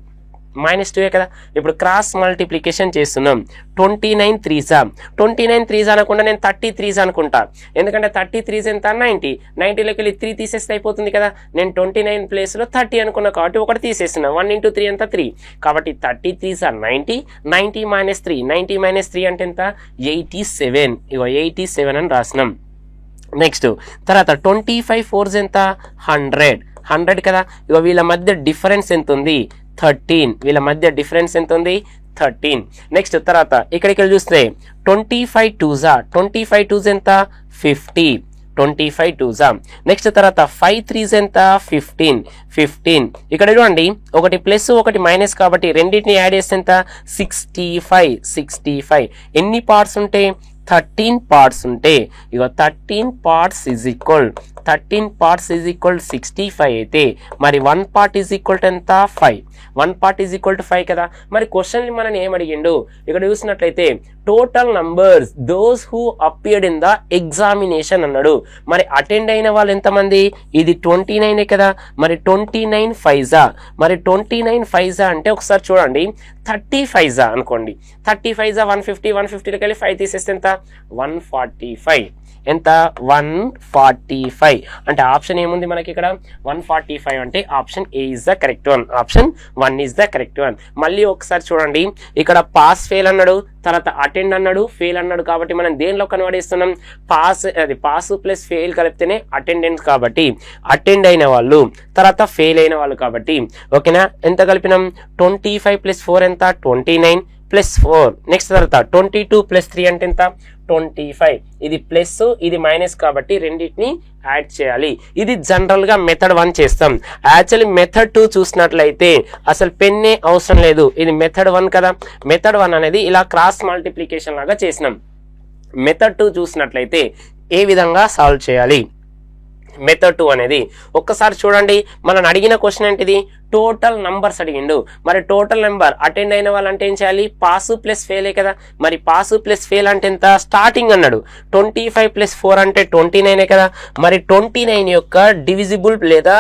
-2 కదా. ఇప్పుడు క్రాస్ మల్టిప్లికేషన్ చేస్తున్నాం. 29 3s 29 3s అనకుండా నేను 30 3s అనుకుంటా. ఎందుకంటే 30 3s ఎంత 90. 90లోకి వెళ్ళి 3 తీసేస్తే అయిపోతుంది కదా. నేను 29 ప్లేస్లో 30 అనుకున్నా కాబట్టి ఒకటి తీసేస్తున్నా. 1 × 3 ఎంత 3. కాబట్టి 30 3s 90. 90 - 3 90 - 3 అంటే ఎంత 87. ఇగో 87 అని రాసినాం. నెక్స్ట్ తర్వాత 25 4s ఎంత 100 కదా. ఇగో వీళ్ళ మధ్య డిఫరెన్స్ ఎంత ఉంది 13. వీళ్ళ మధ్య డిఫరెన్స్ ఎంత ఉంది 13. నెక్స్ట్ తర్వాత ఇక్కడికి వెళ్ళి చూస్తే 25 2s ఎంత 50. 25 2s. నెక్స్ట్ తర్వాత 5 3s ఎంత 15. ఇక్కడ చూడండి ఒకటి ప్లస్ ఒకటి మైనస్ కాబట్టి రెండింటిని యాడ్ చేస్తే ఎంత 65. ఎన్ని పార్ట్స్ ఉంటే 13 పార్ట్స్ ఉంటే ఇక 13 పార్ట్స్ ఈజ్ ఈక్వల్ 65 అయితే మరి 1 పార్ట్ ఈజ్ ఈక్వల్ టు ఎంత 5. 1 పార్ట్ ఈజ్ ఈక్వల్ టు 5 కదా. మరి క్వశ్చన్ మనని ఏమడిగిండు ఇక్కడ చూసినట్లయితే total numbers those who appeared in the examination అన్నాడు. మరి అటెండ్ అయిన వాళ్ళు ఎంతమంది ఇది 29 కదా. మరి 29 5s మరి 29 5s అంటే ఒకసారి చూడండి 35s అనుకోండి. 35s 150లోకి వెళ్ళి 5 తీసేస్తే ఎంత 145. ఎంత 145 అంటే ఆప్షన్ ఏముంది మనకి ఇక్కడ 145 అంటే option A is the correct one. Option 1 is the correct one. మళ్ళీ ఒకసారి చూడండి ఇక్కడ పాస్ ఫెయిల్ అన్నాడు, తర్వాత అటెండ్ అన్నాడు, ఫెయిల్ అన్నాడు. కాబట్టి మనం దేనిలో కన్వర్ట్ చేస్తున్నాం పాస్ ప్లస్ ఫెయిల్ కలిపితేనే అటెండెన్స్ కాబట్టి అటెండ్ అయిన వాళ్ళు తర్వాత ఫెయిల్ అయిన వాళ్ళు కాబట్టి ఓకేనా. ఎంత కలిపినాం 25 + 4 ఎంత 29 + 4. నెక్స్ట్ తర్వాత 22 + 3 అంటే ఎంత 25. ఇది ప్లస్ ఇది మైనస్ కాబట్టి రెండింటిని యాడ్ చేయాలి. ఇది జనరల్ గా మెథడ్ 1 చేస్తాం. యాక్చువల్లీ మెథడ్ 2 చూసినట్లయితే అసలు పెన్నే అవసరం లేదు. ఇది మెథడ్ 1 కదా. మెథడ్ 1 అనేది ఇలా క్రాస్ మల్టిప్లికేషన్ లాగా చేసినాం. మెథడ్ 2 చూసినట్లయితే ఏ విధంగా సాల్వ్ చేయాలి మెథడ్ 2 అనేది ఒక్కసారి చూడండి. మనం అడిగిన క్వశ్చన్ ఏంటిది టోటల్ నంబర్స్ అడిగిండు. మరి టోటల్ నెంబర్ అటెండ్ అయిన వాళ్ళంటే ఏం చేయాలి పాస్ ప్లస్ ఫెయిలే కదా. మరి పాస్ ప్లస్ ఫెయిల్ అంటే ఎంత స్టార్టింగ్ అన్నాడు 25 + 4 అంటే 29 కదా. మరి 29 యొక్క డివిజిబుల్ లేదా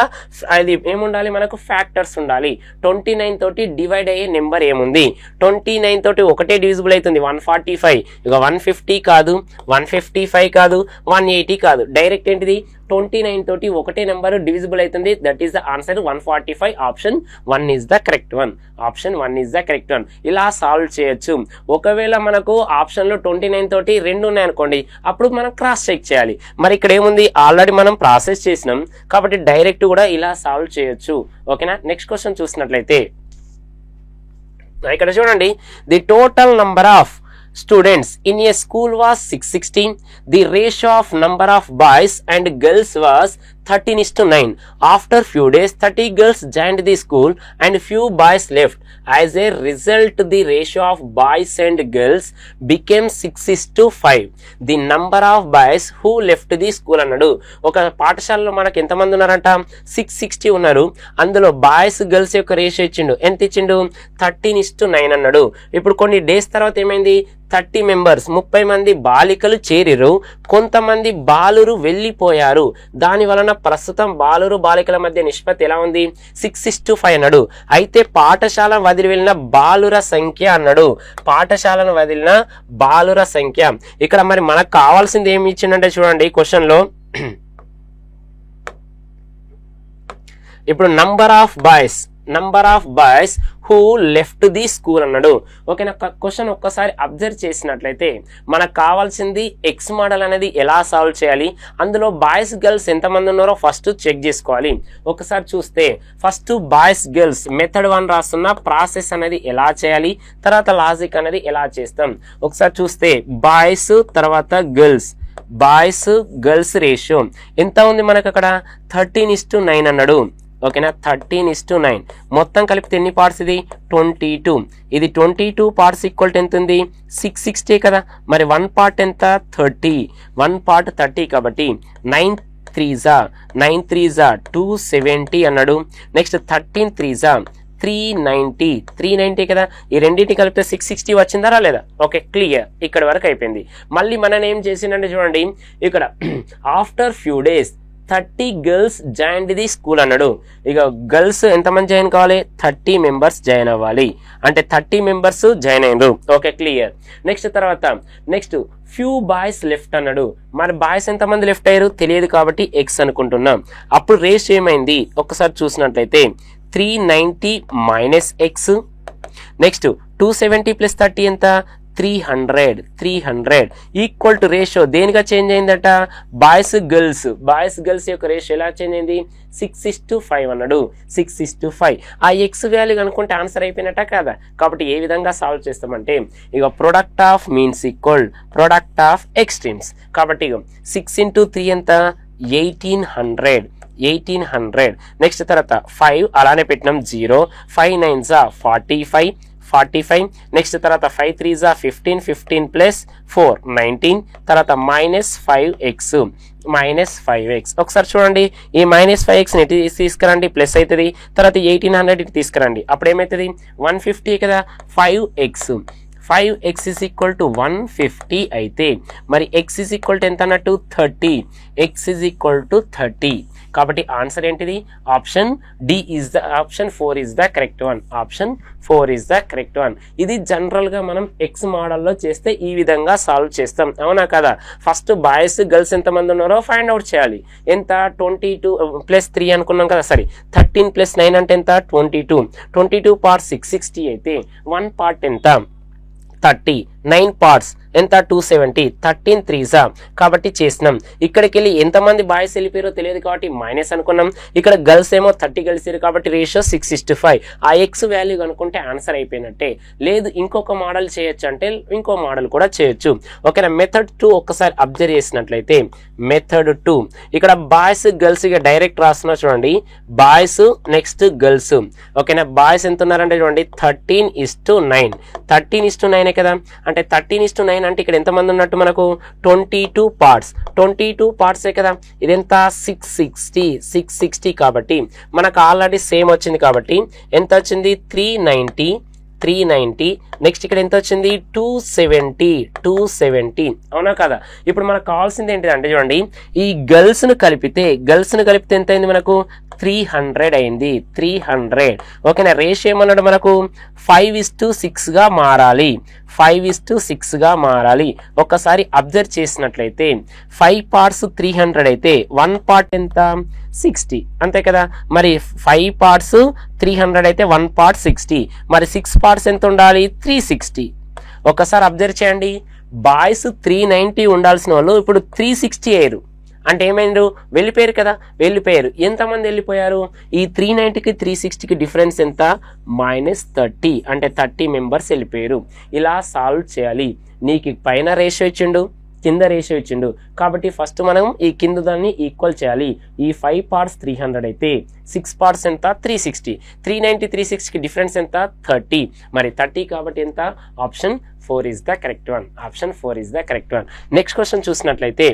అది ఏముండాలి మనకు ఫ్యాక్టర్స్ ఉండాలి. 29 తోటి డివైడ్ అయ్యే నెంబర్ ఏముంది 29 తోటి ఒకటే డివిజిబుల్ అవుతుంది 145. ఇక 150 కాదు 155 కాదు 180 కాదు. డైరెక్ట్ ఏంటిది 29 తోటి ఒకటే నెంబర్ డివిజిబుల్ అవుతుంది. That is the answer 145. Option 1 is the correct one. Option 1 is the correct one. ఇలా సాల్వ్ చేయొచ్చు. ఒకవేళ మనకు ఆప్షన్ లో 29 తోటి 2 ఉన్నాయి అనుకోండి అప్పుడు మనం క్రాస్ చెక్ చేయాలి. మరి ఇక్కడ ఏముంది ఆల్రెడీ మనం ప్రాసెస్ చేసినాం కాబట్టి డైరెక్ట్ కూడా ఇలా సాల్వ్ చేయొచ్చు ఓకేనా. నెక్స్ట్ క్వశ్చన్ చూసినట్లయితే ఇక్కడ చూడండి the total number of students in a school was 660. The ratio of number of boys and girls was 13:9. After few days 30 girls joined the school and few boys left. As a result the ratio of boys and girls became 6:5. The number of boys who left the school అన్నాడు. ఒక పాఠశాలలో మనకి ఎంతమంది ఉన్నారంట 660 ఉన్నారు. అందులో boys girls యొక్క ratio ఇచ్చిండు. ఎంత ఇచ్చిండు 13:9 అన్నాడు. ఇప్పుడు కొన్ని డేస్ తర్వాత ఏమైంది 30 మెంబర్స్ 30 మంది బాలికలు చేరిరు, కొంతమంది బాలురు వెళ్ళిపోయారు. దాని వలన ప్రస్తుతం బాలురు బాలికల మధ్య నిష్పత్తి ఎలా ఉంది 6:5 అన్నాడు. అయితే పాఠశాల వదిలి వెళ్ళిన బాలుర సంఖ్య అన్నాడు. పాఠశాలను వదిలిన బాలుర సంఖ్య ఇక్కడ మరి మనకు కావాల్సింది ఏమి ఇచ్చిందంటే చూడండి క్వశ్చన్ లో ఇప్పుడు number of boys who left the school అన్నాడు. ఓకేనా. క్వశ్చన్ ఒక్కసారి అబ్జర్వ్ చేసినట్లయితే మనకు కావాల్సింది ఎక్స్ మోడల్ అనేది ఎలా సాల్వ్ చేయాలి, అందులో బాయ్స్ గర్ల్స్ ఎంతమంది ఉన్నారో ఫస్ట్ చెక్ చేసుకోవాలి. ఒకసారి చూస్తే ఫస్ట్ బాయ్స్ గర్ల్స్ మెథడ్ 1 రాస్తున్న ప్రాసెస్ అనేది ఎలా చేయాలి, తర్వాత లాజిక్ అనేది ఎలా చేస్తాం. ఒకసారి చూస్తే బాయ్స్ తర్వాత బాయ్స్ గర్ల్స్ రేషియో ఎంత ఉంది మనకు అక్కడ 13:9 అన్నాడు. ఓకేనా 13:9 మొత్తం కలిపితే ఎన్ని పార్ట్స్ ఇది 22. ఇది 22 పార్ట్స్ ఈక్వల్ టు ఎంత ఉంది 660 కదా. మరి 1 పార్ట్ ఎంత 30. 1 పార్ట్ 30 కాబట్టి 9 3s 270 అన్నాడు. నెక్స్ట్ 13 3s 390 కదా. ఈ రెండింటి కలిపితే 660 వచ్చిందా రాలేదా. ఓకే క్లియర్ ఇక్కడ వరకు అయిపోయింది. మళ్ళీ మనం ఏం చేసిందంటే చూడండి ఇక్కడ after few days 30 girls join the school అన్నాడు. ఇక గర్ల్స్ ఎంతమంది జాయిన్ కావాలి, 30 మెంబర్స్ జాయిన్ అవ్వాలి. అంటే 30 మెంబర్స్ జాయిన్ అయ్యారు. Okay, clear. Next few boys left అన్నాడు. మరి బాయ్స్ ఎంతమంది లెఫ్ట్ అయ్యారు తెలియదు కాబట్టి ఎక్స్ అనుకుంటున్నాం. అప్పుడు రేషియో ఏమైంది ఒక్కసారి చూసినట్లయితే 390 మైనస్ ఎక్స్. నెక్స్ట్ 270 ప్లస్ 30 ఎంత, 300 ఈక్వల్ టు రేషియో దేనిగా చేంజ్ అయిందట, బాయ్స్ గర్ల్స్ యొక్క రేషియో ఎలా చేంజ్ అయింది, 6:5 అన్నాడు. 6:5 ఆ ఎక్స్ వాల్యూ కనుక్కుంటే ఆన్సర్ అయిపోయినట్ట కదా. కాబట్టి ఏ విధంగా సాల్వ్ చేస్తామంటే ఇక product of means equal product of extremes. కాబట్టి ఇక 6 into 3 ఎంత, 1800. నెక్స్ట్ తర్వాత 5 అలానే పెట్టినాం 0, 5 9s 45. నెక్స్ట్ తర్వాత 5 3s 15 ప్లస్ 4 19. తర్వాత -5x. ఒకసారి చూడండి, ఈ -5x ని తీసుకురండి ప్లస్ అవుతుంది. తర్వాత 1800 తీసుకురండి, అప్పుడు ఏమవుతుంది 150 కదా. 5x is equal to 150 అయితే మరి x is equal to ఎంత అన్నట్టు 30. x is equal to 30. కాబట్టి ఆన్సర్ ఏంటిది, option D is the option 4 is the correct one. Option 4 is the correct one. ఇది జనరల్ గా మనం ఎక్స్ మోడల్లో చేస్తే ఈ విధంగా సాల్వ్ చేస్తాం, అవునా కదా. ఫస్ట్ బాయ్స్ గర్ల్స్ ఎంతమంది ఉన్నారో ఫైండ్ అవుట్ చేయాలి. ఎంత 22 ప్లస్ 3 అనుకున్నాం కదా, సారీ 13 ప్లస్ 9 అంటే ఎంత 22 పార్ట్స్ 660 అయితే 1 పార్ట్ ఎంత 30. 9 పార్ట్స్ ఎంత 270. 13 3s కాబట్టి చేసినాం. ఇక్కడికి వెళ్ళి ఎంతమంది బాయ్స్ వెళ్ళిపోయారో తెలియదు కాబట్టి మైనస్ అనుకున్నాం. ఇక్కడ గర్ల్స్ ఏమో 30 కలిసారు కాబట్టి రేషియో 6:5. ఆ ఎక్స్ వాల్యూ కనుక్కుంటే ఆన్సర్ అయిపోయినట్టే. లేదు ఇంకొక మోడల్ చేయొచ్చు అంటే ఇంకో మోడల్ కూడా చేయొచ్చు. ఓకేనా. మెథడ్ 2 ఒక్కసారి అబ్జర్వ్ చేసినట్లయితే మెథడ్ 2 ఇక్కడ బాయ్స్ గర్ల్స్ ఇక డైరెక్ట్ రాస్తున్నా చూడండి. Boys next girls. ఓకేనా. బాయ్స్ ఎంత ఉన్నారంటే చూడండి 13:9. 13:9 కదా. అంటే 13:9 అంటే ఇక్కడ ఎంతమంది ఉన్నట్టు మనకు 22 పార్ట్స్. 22 పార్ట్సే కదా. ఇదెంత 660 కాబట్టి మనకు ఆల్రెడీ సేమ్ వచ్చింది కాబట్టి ఎంత వచ్చింది 390. నెక్స్ట్ ఇక్కడ ఎంత వచ్చింది 270. అవునా కదా. ఇప్పుడు మనకు కావాల్సింది ఏంటిది అంటే చూడండి, ఈ గర్ల్స్ ను కలిపితే ఎంత అయింది మనకు 300 అయింది. 300. ఓకేనా. రేషియో ఏమన్నాడు మనకు 5:6 గా మారాలి. 5:6 గా మారాలి. ఒక్కసారి అబ్జర్వ్ చేసినట్లయితే 5 పార్ట్స్ 300 అయితే 1 పార్ట్ ఎంత 60 అంతే కదా. మరి 5 పార్ట్స్ 300 అయితే 1 పార్ట్ 60. మరి 6 పార్ట్స్ ఎంత ఉండాలి 360. ఒక్కసారి అబ్జర్వ్ చేయండి, బాయ్స్ 390 ఉండాల్సిన వాళ్ళు ఇప్పుడు 360 అయ్యారు. అంటే ఏమైంది వెళ్ళిపోయారు కదా. వెళ్ళిపోయారు. ఎంతమంది వెళ్ళిపోయారు, ఈ 390కి 360కి డిఫరెన్స్ ఎంత -30. అంటే 30 మెంబర్స్ వెళ్ళిపోయారు. ఇలా సాల్వ్ చేయాలి. నీకు పైన రేషియో ఇచ్చిండు, కింద రేషియో ఇచ్చిండు కాబట్టి ఫస్ట్ మనం ఈ కింద దాన్ని ఈక్వల్ చేయాలి. ఈ 5 పార్ట్స్ 300 అయితే 6 పార్ట్స్ ఎంత 360. 390 360కి డిఫరెన్స్ ఎంత 30. మరి 30 కాబట్టి ఎంత option 4 is the correct one. Option 4 is the correct one. Next question చూసినట్లయితే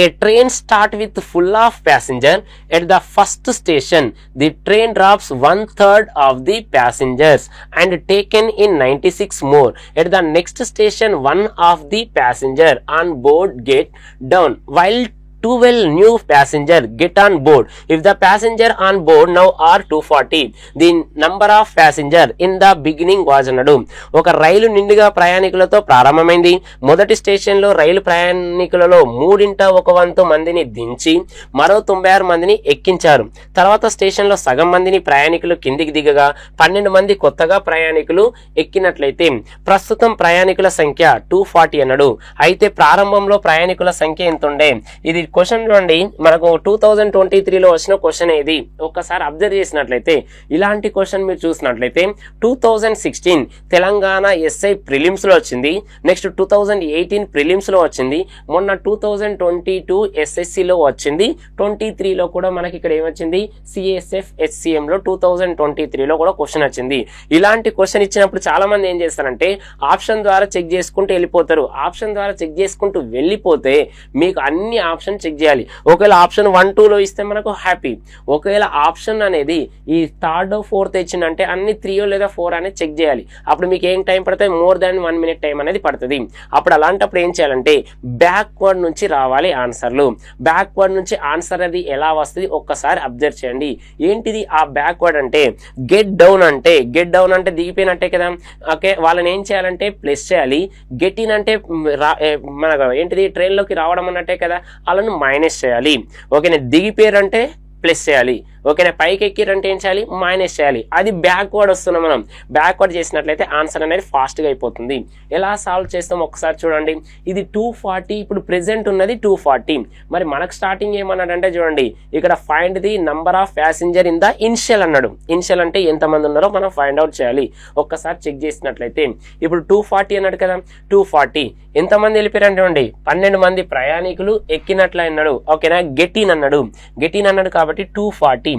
A train starts with full of passenger. At the first station, the train drops 1/3 of the passengers and taken in 96 more. At the next station, one of the passenger on board get down while 12 new passenger get on board. If the passenger on board now are 240, the number of passenger in the beginning was అన్నాడు. ఒక రైలు నిండుగా ప్రయాణికులతో ప్రారంభమైంది. మొదటి station లో రైలు ప్రయాణికులలో 3/1 మందిని దించి మరో 96 మందిని ఎక్కించారు. తర్వాత స్టేషన్ లో సగం మందిని ప్రయాణికులు కిందికి దిగగా 12 మంది కొత్తగా ప్రయాణికులు ఎక్కినట్లయితే ప్రస్తుతం ప్రయాణికుల సంఖ్య 240 అన్నాడు. అయితే ప్రారంభంలో ప్రయాణికుల సంఖ్య ఎంత ఉండే. ఇది క్వశ్చన్ చూడండి, మనకు 2023లో వచ్చిన క్వశ్చన్ ఇది. ఒక్కసారి అబ్జర్వ్ చేసినట్లయితే ఇలాంటి క్వశ్చన్ మీరు చూసినట్లయితే 2016 తెలంగాణ ఎస్ఐ ప్రిలిమ్స్ లో వచ్చింది. నెక్స్ట్ 2018 ప్రిలిమ్స్ లో వచ్చింది. మొన్న 2022 ఎస్ఎస్సిలో వచ్చింది. 23లో కూడా మనకి ఇక్కడ ఏమొచ్చింది సిఎస్ఎఫ్ హెచ్సిఎం లో 2023లో కూడా క్వశ్చన్ వచ్చింది. ఇలాంటి క్వశ్చన్ ఇచ్చినప్పుడు చాలా మంది ఏం చేస్తారంటే ఆప్షన్ ద్వారా చెక్ చేసుకుంటూ వెళ్ళిపోతారు. ఆప్షన్ ద్వారా చెక్ చేసుకుంటూ వెళ్ళిపోతే మీకు అన్ని ఆప్షన్ చెక్ చేయాలి. ఒకవేళ ఆప్షన్ 1, 2లో ఇస్తే మనకు హ్యాపీ. ఒకవేళ ఆప్షన్ అనేది ఈ 3rd, 4th ఇచ్చిందంటే అన్ని 3 లేదా 4 అనేది చెక్ చేయాలి. అప్పుడు మీకు ఏం టైం పడుతుంది, మోర్ దాన్ 1 minute టైం అనేది పడుతుంది. అప్పుడు అలాంటప్పుడు ఏం చేయాలంటే బ్యాక్వర్డ్ నుంచి రావాలి ఆన్సర్లు. బ్యాక్వర్డ్ నుంచి ఆన్సర్ అది ఎలా వస్తుంది ఒక్కసారి అబ్జర్వ్ చేయండి. ఏంటిది ఆ బ్యాక్వర్డ్ అంటే గెట్ డౌన్ అంటే దిగిపోయినట్టే కదా. ఓకే, వాళ్ళని ఏం చేయాలంటే ప్లస్ చేయాలి. గెట్ ఇన్ అంటే మనకు ఏంటిది ట్రైన్లోకి రావడం అన్నట్టే కదా, వాళ్ళను మైనస్ చేయాలి. ఓకేనా, దిగిపోయారంటే ప్లస్ చేయాలి. ఓకేనా, పైకి ఎక్కిరంటే ఏం చేయాలి, మైనస్ చేయాలి. అది బ్యాక్వర్డ్ వస్తున్నాం. మనం బ్యాక్వర్డ్ చేసినట్లయితే ఆన్సర్ అనేది ఫాస్ట్గా అయిపోతుంది. ఎలా సాల్వ్ చేస్తాం ఒకసారి చూడండి. ఇది 240, ఇప్పుడు ప్రెసెంట్ ఉన్నది 240. మరి మనకు స్టార్టింగ్ ఏమన్నాడంటే చూడండి, ఇక్కడ find the number off passenger in the initial అన్నాడు. ఇనిషియల్ అంటే ఎంతమంది ఉన్నారో మనం ఫైండ్ అవుట్ చేయాలి. ఒక్కసారి చెక్ చేసినట్లయితే ఇప్పుడు 240 అన్నాడు కదా, 240 ఎంతమంది వెళ్ళిపోయారంటే చూడండి 12 మంది ప్రయాణికులు ఎక్కినట్లు అన్నాడు. ఓకేనా, గెట్ ఇన్ అన్నాడు కాబట్టి 240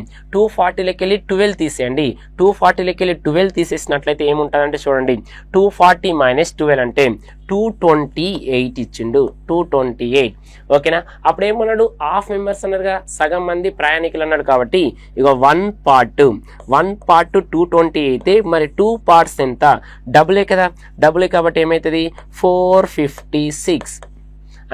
లెక్కెళ్ళి 12 తీసేయండి. 240 లెక్కెళ్ళి 12 తీసేసినట్లయితే ఏముంటుందంటే చూడండి, 240 - 12 అంటే 228 ఇచ్చిండు, 228. ఓకేనా, అప్పుడు ఏమన్నాడు, హాఫ్ మెంబర్స్ అన్నారుగా, సగం మంది ప్రయాణికులు అన్నాడు కాబట్టి ఇక 1 part 220 అయితే మరి 2 parts ఎంత, డబులే కదా, డబులే కాబట్టి ఏమవుతుంది 456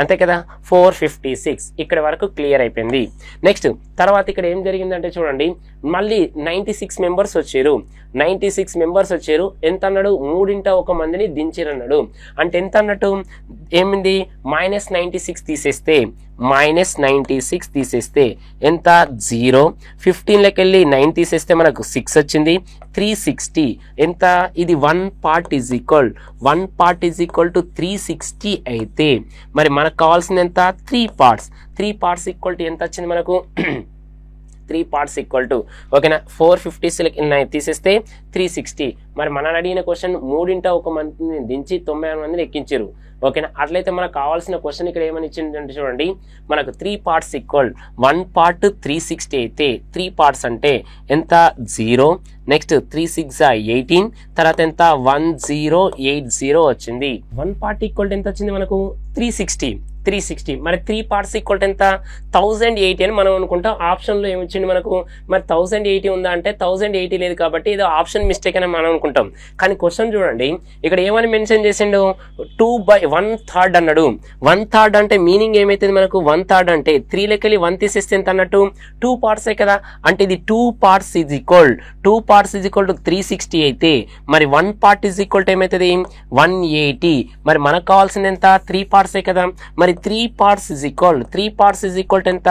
అంతే కదా, 456. ఇక్కడ వరకు క్లియర్ అయిపోయింది. నెక్స్ట్ తర్వాత ఇక్కడ ఏం జరిగిందంటే చూడండి, మళ్ళీ 96 మెంబర్స్ వచ్చారు. 96 మెంబర్స్ వచ్చారు. ఎంత అన్నాడు, 3 మందిని దించిరన్నాడు. అంటే ఎంత అన్నట్టు, ఏమింది -96 తీసేస్తే ఎంత 0. 15 వెళ్ళి 9 తీసేస్తే మనకు 6 వచ్చింది, 360. ఎంత ఇది 1 part ఈజ్ ఈక్వల్ టు 360 అయితే మరి మనకు కావాల్సింది ఎంత, 3 parts. 3 parts ఈక్వల్ టు ఎంత వచ్చింది మనకు 3 parts ఈక్వల్ టు ఓకేనా 450 తీసేస్తే 360. మరి మనం అడిగిన క్వశ్చన్ 3 మందిని దించి 90 మందిని ఎక్కించారు. ఓకేనా, అట్లయితే మనకు కావాల్సిన క్వశ్చన్ ఇక్కడ ఏమని ఇచ్చిందంటే చూడండి, మనకు 3 parts ఈక్వల్ 1 part 360 అయితే 3 parts అంటే ఎంత 0. నెక్స్ట్ 3 6 18, తర్వాత ఎంత 1080 వచ్చింది. 1 part ఈక్వల్ ఎంత వచ్చింది మనకు 360. మరి 3 parts ఈక్వల్ ఎంత 1080 అని మనం అనుకుంటాం. ఆప్షన్లో ఏమొచ్చింది మనకు, మరి 1080 ఉందా అంటే 1080 లేదు కాబట్టి ఇది ఆప్షన్ మిస్టేక్ అని మనం అనుకుంటాం. కానీ క్వశ్చన్ చూడండి, ఇక్కడ ఏమని మెన్షన్ చేసిండు, 2/1/3 అన్నాడు. 1/3 అంటే మీనింగ్ ఏమైతుంది మనకు, 1/3 అంటే 3 లెక్కలి 1 తీసేస్తే ఎంత అన్నట్టు 2 parts కదా. అంటే ఇది 2 parts ఈజ్ ఈక్వల్ టు 360 అయితే మరి 1 part ఈజ్ ఈక్వల్ టు ఏమవుతుంది 180. మరి మనకు కావాల్సింది ఎంత 3 parts కదా. మరి 3 parts ఈజ్ ఈక్వల్ టు ఎంత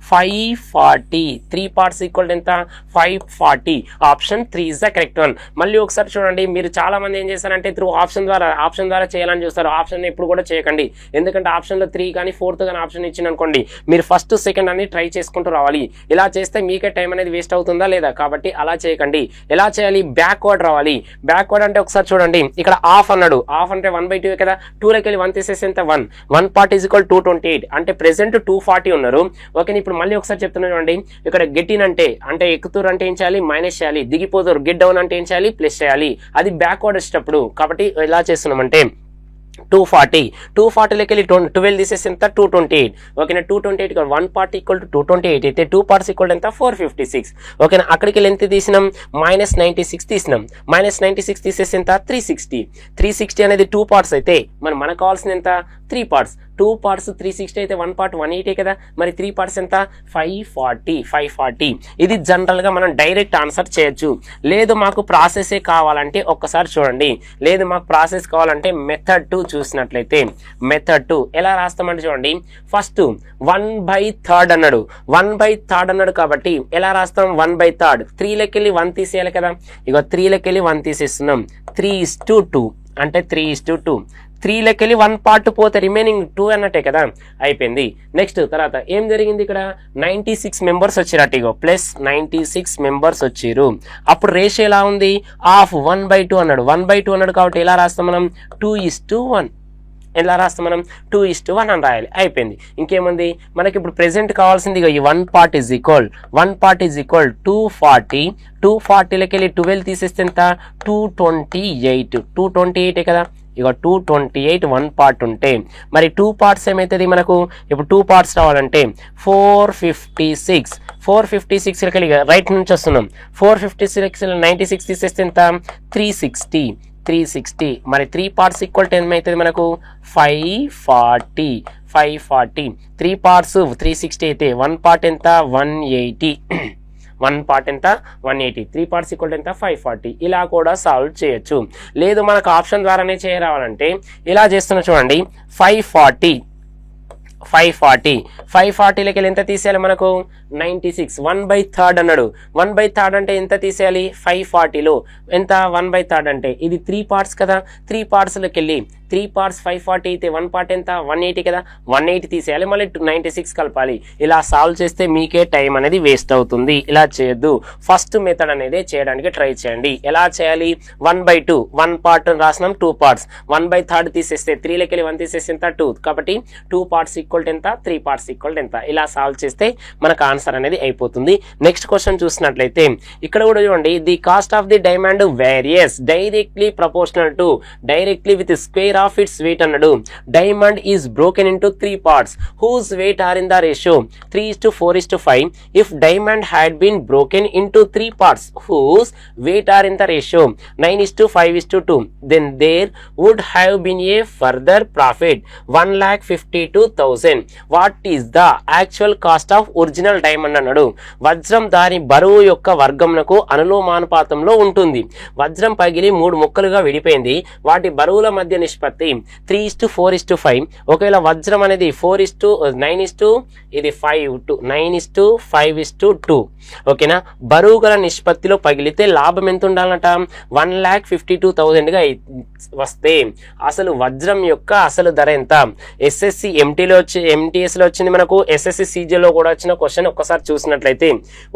540. 3 parts ఈక్వల్ టు ఎంత 540. Option 3 is the correct one. మళ్ళీ ఒకసారి చూడండి, మీరు చాలా మంది ఏం చేస్తారంటే త్రూ ఆప్షన్ ద్వారా చేయాలని చూస్తారు. ఆప్షన్ ఎప్పుడు కూడా చేయకండి, ఎందుకంటే ఆప్షన్లో 3 కానీ 4th కానీ ఆప్షన్ ఇచ్చింది అనుకోండి, మీరు ఫస్ట్ సెకండ్ అని ట్రై చేసుకుంటూ రావాలి. ఇలా చేస్తే మీకే టైం అనేది వేస్ట్ అవుతుందా లేదా, కాబట్టి అలా చేయకండి. ఎలా చేయాలి, బ్యాక్వర్డ్ రావాలి. బ్యాక్వర్డ్ అంటే ఒకసారి చూడండి, ఇక్కడ ఆఫ్ అన్నాడు. ఆఫ్ అంటే 1/2 కదా, 2 లెక్కలి 1 తీసేస్తే ఎంత 1 part ఈజ్ ఈక్వల్ 228. అంటే ప్రెసెంట్ 240 ఉన్నారు. ఓకే, ఇప్పుడు మళ్ళీ ఒకసారి చెప్తున్నా చూడండి, ఇక్కడ గెట్ ఇన్ అంటే ఎక్కుతారు అంటే ఏం చేయాలి, మైనస్ చేయాలి. దిగిపోతారు, గెట్ డౌన్ అంటే ఏం చేయాలి, ప్లస్ చేయాలి. అది బ్యాక్వర్డ్ వచ్చేటప్పుడు. కాబట్టి ఎలా చేస్తున్నామంటే 240 లెక్కలి 12 తీసేసి ఎంత 228. ఓకేనా, 228 1 part ఈక్వల్ టు 228 అయితే 2 parts ఈక్వల్ ఎంత 456. ఓకేనా, అక్కడికి వెళ్ళి ఎంత తీసినాం -96 తీసినాం. -96 తీసేసి ఎంత 360 అనేది 2 parts అయితే మరి మనకు కావాల్సింది ఎంత 3 parts. 2 parts 360 అయితే 1 part 180 కదా. మరి 3 parts ఎంత 540. ఇది జనరల్ గా మనం డైరెక్ట్ ఆన్సర్ చేయొచ్చు. లేదు మాకు ప్రాసెసే కావాలంటే ఒక్కసారి చూడండి, లేదు మాకు ప్రాసెస్ కావాలంటే మెథడ్ 2 చూసినట్లయితే మెథడ్ 2 ఎలా రాస్తామంటే చూడండి, ఫస్ట్ 1/3 అన్నాడు. 1/3 అన్నాడు కాబట్టి ఎలా రాస్తాం 1/3. 3 లెక్కెళ్ళి 1 తీసేయాలి కదా. ఇక 3 లెక్కెళ్ళి 1 తీసేస్తున్నాం. 3:2 అంటే 3:2. 3 లెక్కెళ్ళి 1 part పోతే రిమైనింగ్ 2 అన్నట్టే కదా, అయిపోయింది. నెక్స్ట్ తర్వాత ఏం జరిగింది, ఇక్కడ 96 మెంబర్స్ వచ్చారు. అటు ప్లస్ 96 మెంబర్స్ వచ్చారు. అప్పుడు రేషియో ఎలా ఉంది, హాఫ్ 1/2 అన్నాడు. 1/2 అన్నాడు కాబట్టి ఎలా రాస్తాం మనం 2:1. ఎలా రాస్తాం మనం 2:1 అని రాయాలి. అయిపోయింది. ఇంకేముంది మనకి ఇప్పుడు ప్రెసెంట్ కావాల్సింది ఈ 1 part ఈజ్ ఈక్వల్ 240. 240 లెక్కెళ్ళి 12 తీసేస్తే ఎంత 228 కదా. ఇక 228 1 పార్ట్ ఉంటే మరి 2 పార్ట్స్ ఏమవుతుంది మనకు ఇప్పుడు 2 పార్ట్స్ రావాలంటే 456 కలిగి రైట్ నుంచి వస్తున్నాం 456 96 తీసేస్తే ఎంత 360 మరి 3 పార్ట్స్ ఈక్వల్ టు ఏమవుతుంది మనకు 540 3 పార్ట్స్ 360 అయితే 1 పార్ట్ ఎంత 180 1 పార్ట్ ఎంత 180 3 పార్ట్స్ ఈక్వల్ టు ఎంత 540 ఇలా కూడా సాల్వ్ చేయొచ్చు లేదు మనకు ఆప్షన్ ద్వారానే చేయరావాలంటే ఇలా చేస్తున్నా చూడండి 540 ఎంత తీసేయాలి మనకు 96 1/3 అన్నాడు 1/3 అంటే ఎంత తీసేయాలి 540లో ఎంత 1/3 అంటే ఇది 3 పార్ట్స్ కదా 3 పార్ట్స్లోకి వెళ్ళి 3 పార్ట్స్ 540 అయితే 1 పార్ట్ ఎంత 180 కదా 180 తీసేయాలి మళ్ళీ 96 కలపాలి ఇలా సాల్వ్ చేస్తే మీకే టైం అనేది వేస్ట్ అవుతుంది ఇలా చేయొద్దు ఫస్ట్ మెథడ్ అనేది చేయడానికి ట్రై చేయండి ఎలా చేయాలి 1/2 1 పార్ట్ రాసినాం 2 పార్ట్స్ 1/3 తీసేస్తే 3లోకి వెళ్ళి 1 తీసేస్తే ఎంత 2 కాబట్టి 2 పార్ట్స్ ఈక్వల్ టు ఎంత 3 పార్ట్స్ ఈక్వల్ టు ఎంత ఇలా సాల్వ్ చేస్తే మనకు ఆన్సర్ అనేది అయిపోతుంది నెక్స్ట్ క్వశ్చన్ చూసినట్లయితే ఇక్కడ కూడా చూడండి the cost of the diamond various directly proportional to directly with square of its weight అన్నాడు diamond is broken into 3 parts whose weight are in the ratio 3:4:5 if diamond had been broken into 3 parts whose weight are in the ratio 9:5:2 then there would have been a further profit 1,52,000 what is the actual cost of original diamond అన్నాడు వజ్రం దాని బరువు యొక్క వర్గమునకు అనులోమానుపాతంలో ఉంటుంది వజ్రం పగిలి 3 ముక్కలుగా విడిపోయింది వాటి బరువుల మధ్య నిష్పత్తి 3:4:5 ఒకవేళ వజ్రం అనేది 4:9 ఇది 9:5:2 ఓకేనా బరువు గల నిష్పత్తిలో పగిలితే లాభం ఎంత ఉండాలట 1,52,000 గా వస్తే అసలు వజ్రం యొక్క అసలు ధర ఎంత ఎస్ఎస్సి ఎంటీఎస్ లో వచ్చింది మనకు ఎస్ఎస్సి సిజిలో కూడా వచ్చిన క్వశ్చన్ ఒక్కసారి చూసినట్లయితే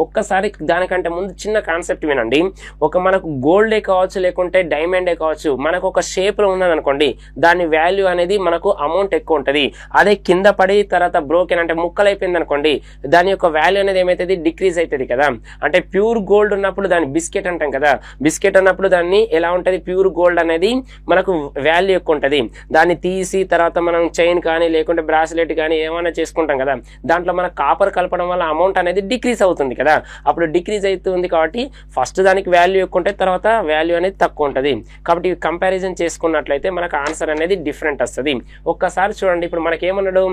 ఒక్కసారి దానికంటే ముందు చిన్న కాన్సెప్ట్ వినండి ఒక మనకు గోల్డే కావచ్చు లేకుంటే డైమండే కావచ్చు మనకు ఒక షేప్ లో ఉన్నది అనుకోండి దాని వాల్యూ అనేది మనకు అమౌంట్ ఎక్కువ ఉంటుంది అదే కింద పడి తర్వాత బ్రోకెన్ అంటే ముక్కలు అయిపోయింది అనుకోండి దాని యొక్క వాల్యూ అనేది ఏమైతుంది డిక్రీజ్ అవుతుంది కదా అంటే ప్యూర్ గోల్డ్ ఉన్నప్పుడు దాన్ని బిస్కెట్ అంటాం కదా బిస్కెట్ అన్నప్పుడు దాన్ని ఎలా ఉంటది ప్యూర్ గోల్డ్ అనేది మనకు వాల్యూ ఎక్కువ ఉంటుంది దాన్ని తీసి తర్వాత మనం చైన్ కానీ లేకుంటే బ్రాస్లెట్ కానీ ఏమైనా చేసుకుంటాం కదా దాంట్లో మన కాపర్ కలపడం వల్ల అమౌంట్ అనేది డిక్రీజ్ అవుతుంది కదా అప్పుడు డిక్రీజ్ అవుతుంది కాబట్టి ఫస్ట్ దానికి వాల్యూ ఎక్కువ ఉంటే తర్వాత వాల్యూ అనేది తక్కువ ఉంటుంది కాబట్టి కంపారిజన్ చేసుకున్నట్లయితే మనకు ఆన్సర్ అనేది డిఫరెంట్ వస్తుంది ఒక్కసారి చూడండి ఇప్పుడు మనకి ఏమన్నాడు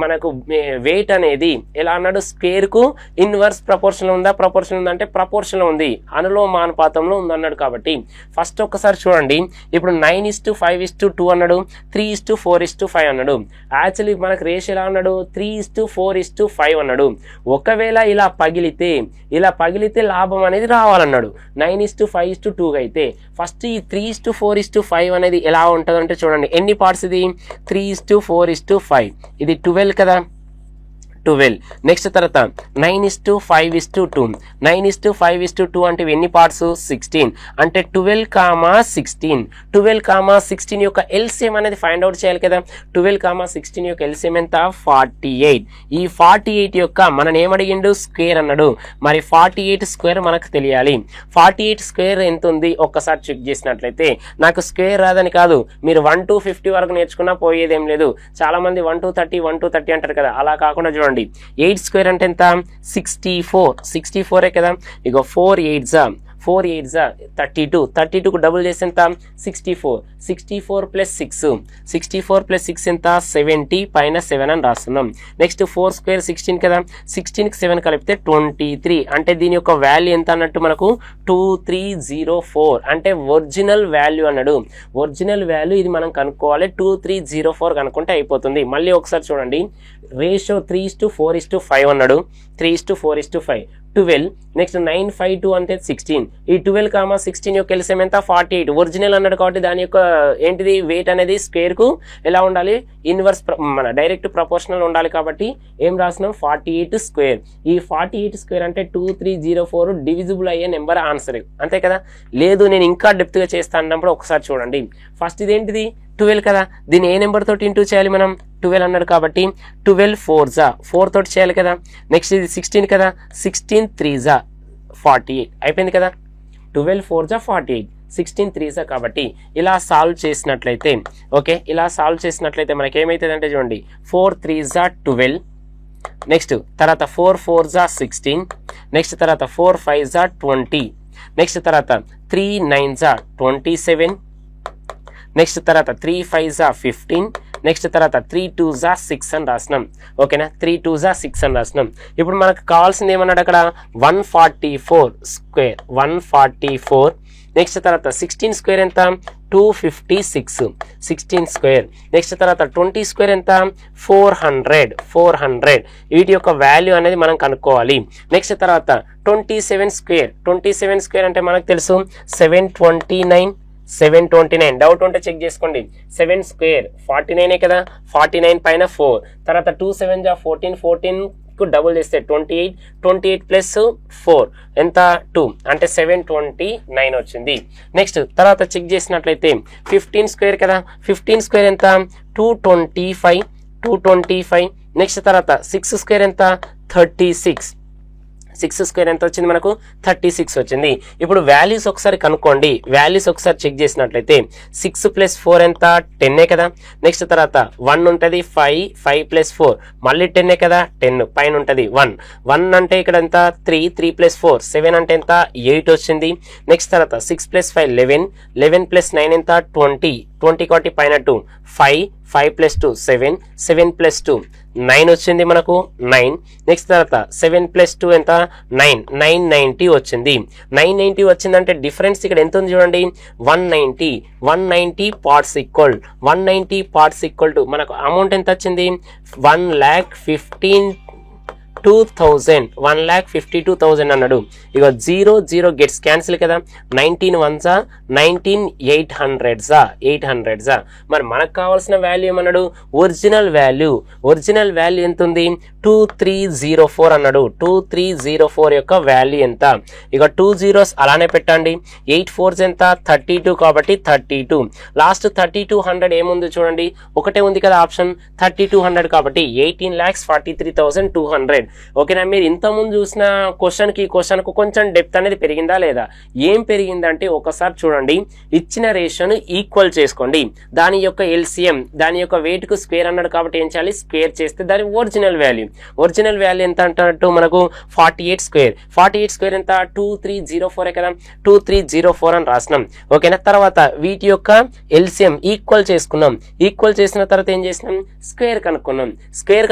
మనకు వెయిట్ అనేది ఎలా అన్నాడు స్క్వేర్ కు ఇన్వర్స్ ప్రపోర్షన్ ఉందా ప్రపోర్షన్ ఉందా అంటే ప్రపోర్షన్ ఉంది అనులోమానుపాతంలో ఉంది అన్నాడు కాబట్టి ఫస్ట్ ఒక్కసారి చూడండి ఇప్పుడు 9:5:2 అన్నాడు 3:4:5 అన్నాడు యాక్చువల్లీ మనకు రేషియో ఎలా అన్నాడు 3:4:5 అన్నాడు ఒకవేళ ఇలా పగిలితే లాభం అనేది రావాలన్నాడు 9:5:2 అయితే ఫస్ట్ ఈ 3:4:5 అనేది ఎలా ఉంటుంది అంటే చూడండి ఎన్ని పార్ట్స్ ఇది 3:4:5 ఇది 12 కదా 12 నెక్స్ట్ తర్వాత 9:5:2 9:5:2 అంటే ఎన్ని పార్ట్స్ 16 అంటే 12,16 యొక్క ఎల్సిఎం అనేది ఫైండ్ అవుట్ చేయాలి కదా 12,16 యొక్క ఎల్సిఎం ఎంత 48 ఈ 48 యొక్క మనని ఏమడిగిండు స్క్వేర్ అన్నాడు మరి 48 స్క్వేర్ మనకు తెలియాలి 48 స్క్వేర్ ఎంత ఉంది ఒక్కసారి చెక్ చేసినట్లయితే నాకు స్క్వేర్ రాదని కాదు మీరు 1 to 50 వరకు నేర్చుకున్నా పోయేదేం లేదు చాలా మంది 1 to 30 అంటారు కదా అలా కాకుండా చూడండి 8 స్క్వేర్ అంటే ఎంత 64 కదా ఇక 4 8s 32 కు డబుల్ చేస్తే ఎంత 64 ప్లస్ 6 ఎంత 70 పైన 7 అని రాస్తున్నాం నెక్స్ట్ 4 స్క్వేర్ 16 కదా 16 కి 7 కలిపితే 23 అంటే దీని యొక్క వాల్యూ ఎంత అన్నట్టు మనకు 2304 అంటే ఒరిజినల్ వాల్యూ అన్నాడు ఒరిజినల్ వాల్యూ ఇది మనం కనుక్కోవాలి 2304 కనుక్కుంటే అయిపోతుంది మళ్ళీ ఒకసారి చూడండి రేషియో 3:4:5 అన్నాడు 3:4:5 12 నెక్స్ట్ 9:5:2 అంటే 16 ఈ 12,16 యొక్క ఎల్సిఎం ఎంత 48 ఒరిజినల్ అన్నాడు కాబట్టి దాని యొక్క ఏంటిది వెయిట్ అనేది స్క్వేర్ కు ఎలా ఉండాలి ఇన్వర్స్ మన డైరెక్ట్ ప్రపోర్షనల్ ఉండాలి కాబట్టి ఏం రాసినాం 48 స్క్వేర్ ఈ 48 స్క్వేర్ అంటే 2304 డివిజిబుల్ అయ్యే నెంబర్ ఆన్సర్ అంతే కదా లేదు నేను ఇంకా డెప్త్ గా చేస్తా అన్నప్పుడు ఒకసారి చూడండి ఫస్ట్ ఇది ఏంటిది 12 కదా దీన్ని ఏ నెంబర్ తోటి ఇంటూ చేయాలి మనం 12 అన్నాడు కాబట్టి 12 4s 4 తోటి చేయాలి కదా నెక్స్ట్ ఇది 16 కదా 16 3s 48 అయిపోయింది కదా 12 4s 48 16 3s కాబట్టి ఇలా సాల్వ్ చేసినట్లయితే ఓకే ఇలా సాల్వ్ చేసినట్లయితే మనకి ఏమైతుంది అంటే చూడండి 4 3s 12 నెక్స్ట్ తర్వాత 4 4s 16 నెక్స్ట్ తర్వాత 4 5s 20 నెక్స్ట్ తర్వాత 3 9s 27 నెక్స్ట్ తర్వాత 3 5s 15 నెక్స్ట్ తర్వాత 3 2s 6 అని రాసినాం ఓకేనా 3 2s 6 అని రాసినాం ఇప్పుడు మనకు కావాల్సింది ఏమన్నాడు అక్కడ 144 స్క్వేర్ 144 నెక్స్ట్ తర్వాత 16 స్క్వేర్ ఎంత 256 16 స్క్వేర్ నెక్స్ట్ తర్వాత 20 స్క్వేర్ ఎంత 400 వీటి యొక్క వాల్యూ అనేది మనం కనుక్కోవాలి నెక్స్ట్ తర్వాత 27 స్క్వేర్ అంటే మనకు తెలుసు 729 డౌట్ ఉంటే చెక్ చేసుకోండి 7 స్క్వేర్ 49 కదా 49 పైన 4 తర్వాత 2 7 14 కు డబుల్ చేస్తే 28 ప్లస్ 4 ఎంత 2 అంటే 729 వచ్చింది నెక్స్ట్ తర్వాత చెక్ చేసినట్లయితే 15 స్క్వేర్ కదా 15 స్క్వేర్ ఎంత 225 నెక్స్ట్ తర్వాత 6 స్క్వేర్ ఎంత 36 6 స్క్వేర్ ఎంత వచ్చింది మనకు 36 వచ్చింది ఇప్పుడు వాల్యూస్ ఒకసారి కనుక్కోండి వాల్యూస్ ఒకసారి చెక్ చేసినట్లయితే 6 ప్లస్ 4 ఎంత 10 కదా నెక్స్ట్ తర్వాత 1 ఉంటుంది 5 ప్లస్ 4 మళ్ళీ 10 కదా 10 పైన ఉంటుంది 1 అంటే ఇక్కడ ఎంత 3 ప్లస్ 4 7 అంటే ఎంత 8 వచ్చింది నెక్స్ట్ తర్వాత 6 ప్లస్ 5 11 ప్లస్ 9 ఎంత 20 కాబట్టి పైన 2 5 ప్లస్ 2 7 ప్లస్ 2 9 వచ్చింది మనకు 9 నెక్స్ట్ తర్వాత 7 ప్లస్ 2 ఎంత 990 వచ్చింది 990 వచ్చిందంటే డిఫరెన్స్ ఇక్కడ ఎంత ఉంది చూడండి 190 పార్ట్స్ ఈక్వల్ టు మనకు అమౌంట్ ఎంత వచ్చింది 1,52,000 అన్నాడు ఇక 0 గెట్స్ క్యాన్సిల్ కదా 19 1s 19 800s మరి మనకు కావాల్సిన వాల్యూ ఏమన్నాడు ఒరిజినల్ వాల్యూ ఎంత ఉంది 2304 అన్నాడు 2304 యొక్క వాల్యూ ఎంత ఇక 2 zeros అలానే పెట్టండి 8 4s ఎంత 32 కాబట్టి 32 లాస్ట్ 3200 ఏముంది చూడండి ఒకటే ఉంది కదా ఆప్షన్ 3200 కాబట్టి 18,43,200 ఓకేనా మీరు ఇంతకుముందు చూసిన క్వశ్చన్కి ఈ క్వశ్చన్కు కొంచెం డెప్త్ అనేది పెరిగిందా లేదా ఏం పెరిగిందంటే ఒకసారి చూడండి ఇచ్చిన రేషియోను ఈక్వల్ చేసుకోండి దాని యొక్క ఎల్సిఎం దాని యొక్క వెయిట్ కు స్క్వేర్ అన్నాడు కాబట్టి ఏం చేయాలి స్క్వేర్ చేస్తే దాని ఒరిజినల్ వాల్యూ ఎంత అంటున్నట్టు మనకు 48 స్క్వేర్ ఎంత 2304 కదా 2304 అని రాసినాం ఓకేనా తర్వాత వీటి యొక్క ఎల్సిఎం ఈక్వల్ చేసుకున్నాం ఈక్వల్ చేసిన తర్వాత ఏం చేసినాం స్క్వేర్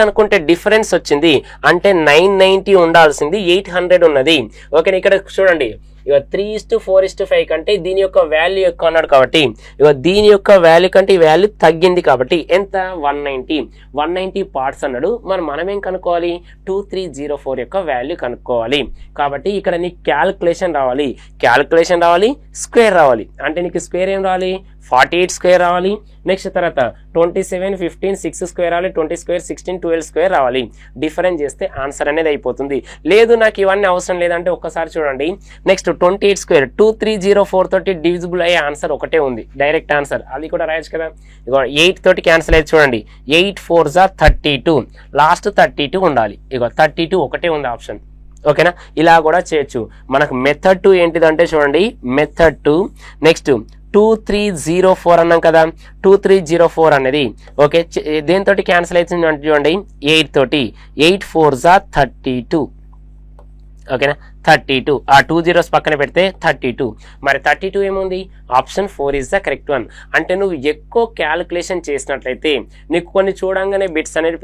కనుక్కుంటే డిఫరెన్స్ వచ్చింది అంటే 990 ఉండాల్సింది 800 ఉన్నది ఓకే ఇక్కడ చూడండి ఇక 3:4:5 కంటే దీని యొక్క వాల్యూ ఎక్కువ అన్నాడు కాబట్టి ఇక దీని యొక్క వాల్యూ కంటే ఈ వాల్యూ తగ్గింది కాబట్టి ఎంత 190 పార్ట్స్ అన్నాడు మనం ఏం కనుక్కోవాలి 2304 యొక్క వాల్యూ కనుక్కోవాలి కాబట్టి ఇక్కడ నీకు క్యాల్కులేషన్ రావాలి స్క్వేర్ రావాలి అంటే నీకు స్క్వేర్ ఏం రావాలి 48 స్క్వేర్ రావాలి నెక్స్ట్ తర్వాత 27 15 6 స్క్వేర్ రావాలి 20 స్క్వేర్ 16 12 స్క్వేర్ రావాలి డిఫరెన్స్ చేస్తే ఆన్సర్ అనేది అయిపోతుంది లేదు నాకు ఇవన్నీ అవసరం లేదంటే ఒక్కసారి చూడండి నెక్స్ట్ 28 స్క్వేర్ 2304 తోటి డివిజిబుల్ అయ్యే ఆన్సర్ ఒకటే ఉంది డైరెక్ట్ ఆన్సర్ అది కూడా రాయొచ్చు కదా ఇగో 8 తోటి క్యాన్సిల్ అయితే చూడండి 8 4s 32 లాస్ట్ 32 ఉండాలి ఇగో 32 ఒకటే ఉంది ఆప్షన్ ఓకేనా ఇలా కూడా చేయొచ్చు మనకు మెథడ్ 2 ఏంటిదంటే చూడండి మెథడ్ 2 నెక్స్ట్ 2304 అన్నాం కదా 2304 అనేది ఓకే దేనితో క్యాన్సిల్ అవుతుంది అంటే చూడండి 8 తోటి 8 4s 32 ఓకేనా 32 ఆ 2 zeros పక్కన పెడితే 32 మరి 32 ఏముంది option 4 is the correct one అంటే నువ్వు ఎక్కువ క్యాలిక్యులేషన్ చేసినట్లయితే నీకు కొన్ని చూడంగానే బిట్స్ అనేది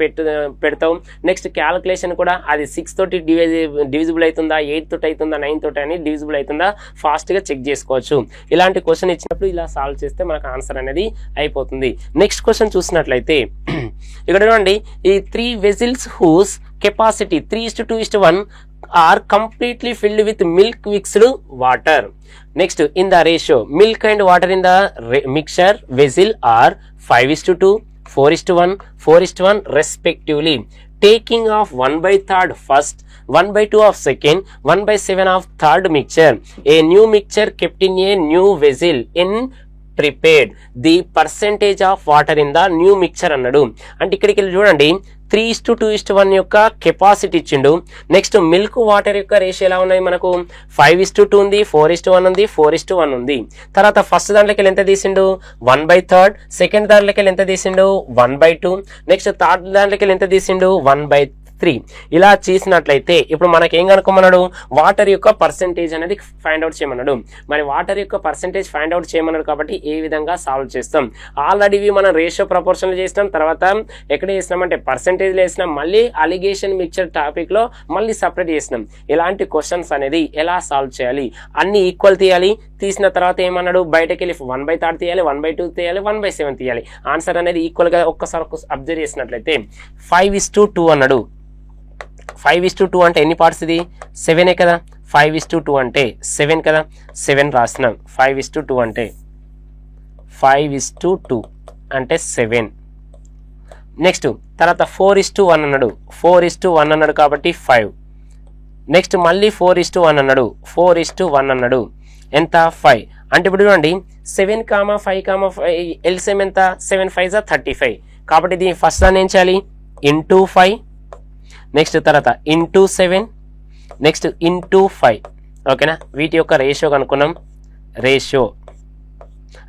పెడతావు నెక్స్ట్ క్యాలిక్యులేషన్ కూడా అది 6 తోటి డివిజిబుల్ అవుతుందా 8 తోటి అవుతుందా 9 తోటి అని డివిజిబుల్ అవుతుందా ఫాస్ట్గా చెక్ చేసుకోవచ్చు ఇలాంటి క్వశ్చన్ ఇచ్చినప్పుడు ఇలా సాల్వ్ చేస్తే మనకు ఆన్సర్ అనేది అయిపోతుంది నెక్స్ట్ క్వశ్చన్ చూసినట్లయితే ఇక్కడ చూడండి ఈ 3 vessels whose capacity 3:2:1 are completely filled with milk mixed water. Next, in the ratio, milk and water in the mixture vessel are 5:2, 4:1, 4:1 respectively. Taking of 1/3 first, 1/2 of second, 1/7 of third mixture. A new mixture kept in a new vessel in prepared the percentage of water in the new mixture అన్నాడు. అంటే ఇక్కడికి వెళ్ళి చూడండి 3:2:1 యొక్క capacity ఇచ్చిండు. Next milk water యొక్క ratio ఎలా ఉన్నాయి మనకు 5:2 ఉంది, 4:1 ఉంది, 4:1 ఉంది. తర్వాత ఫస్ట్ దాంట్లోకి వెళ్ళి ఎంత తీసిండు 1/3, సెకండ్ దాంట్లోకి వెళ్ళి ఎంత తీసిండు 1/2, నెక్స్ట్ థర్డ్ దాంట్లోకి వెళ్ళి ఎంత తీసిండు 1/3. ఇలా చేసినట్లయితే ఇప్పుడు మనకి ఏం కనుక్కోమన్నాడు వాటర్ యొక్క పర్సెంటేజ్ అనేది ఫైండ్ అవుట్ చేయమన్నాడు. మరి వాటర్ యొక్క పర్సెంటేజ్ ఫైండ్ అవుట్ చేయమన్నాడు కాబట్టి ఏ విధంగా సాల్వ్ చేస్తాం. ఆల్రెడీ మనం రేషియో ప్రపోర్షన్లు చేసినాం, తర్వాత ఎక్కడ చేసినాం అంటే పర్సెంటేజ్ వేసినాం, మళ్ళీ అలిగేషన్ మిక్చర్ టాపిక్ లో మళ్ళీ సపరేట్ చేసినాం. ఇలాంటి క్వశ్చన్స్ అనేది ఎలా సాల్వ్ చేయాలి, అన్ని ఈక్వల్ తీయాలి. తీసిన తర్వాత ఏమన్నాడు బయటకి వెళ్ళి 1/3 తీయాలి, 1/2 తీయాలి, 1/7 తీయాలి. ఆన్సర్ అనేది ఈక్వల్ గా ఒక్కసారి అబ్జర్వ్ చేసినట్లయితే 5:2 అన్నాడు. 5:2 అంటే ఎన్ని పార్ట్స్ ఇది 7 కదా. 5:2 అంటే 7 కదా, 7 రాసినాం. 5:2 అంటే 5:2 అంటే 7. నెక్స్ట్ తర్వాత 4:1 అన్నాడు. 4:1 అన్నాడు కాబట్టి 5. నెక్స్ట్ మళ్ళీ 4:1 అన్నాడు. 4:1 అన్నాడు ఎంత 5. అంటే ఇప్పుడు చూడండి 7,5,5 LCM ఎంత 7 5 35. కాబట్టి దీని ఫస్ట్ దాన్ని ఏం చేయాలి ఇంటూ 5, నెక్స్ట్ తర్వాత ఇంటూ 7, నెక్స్ట్ ఇంటూ 5. ఓకేనా, వీటి యొక్క రేషియో కనుక్కున్నాం. రేషియో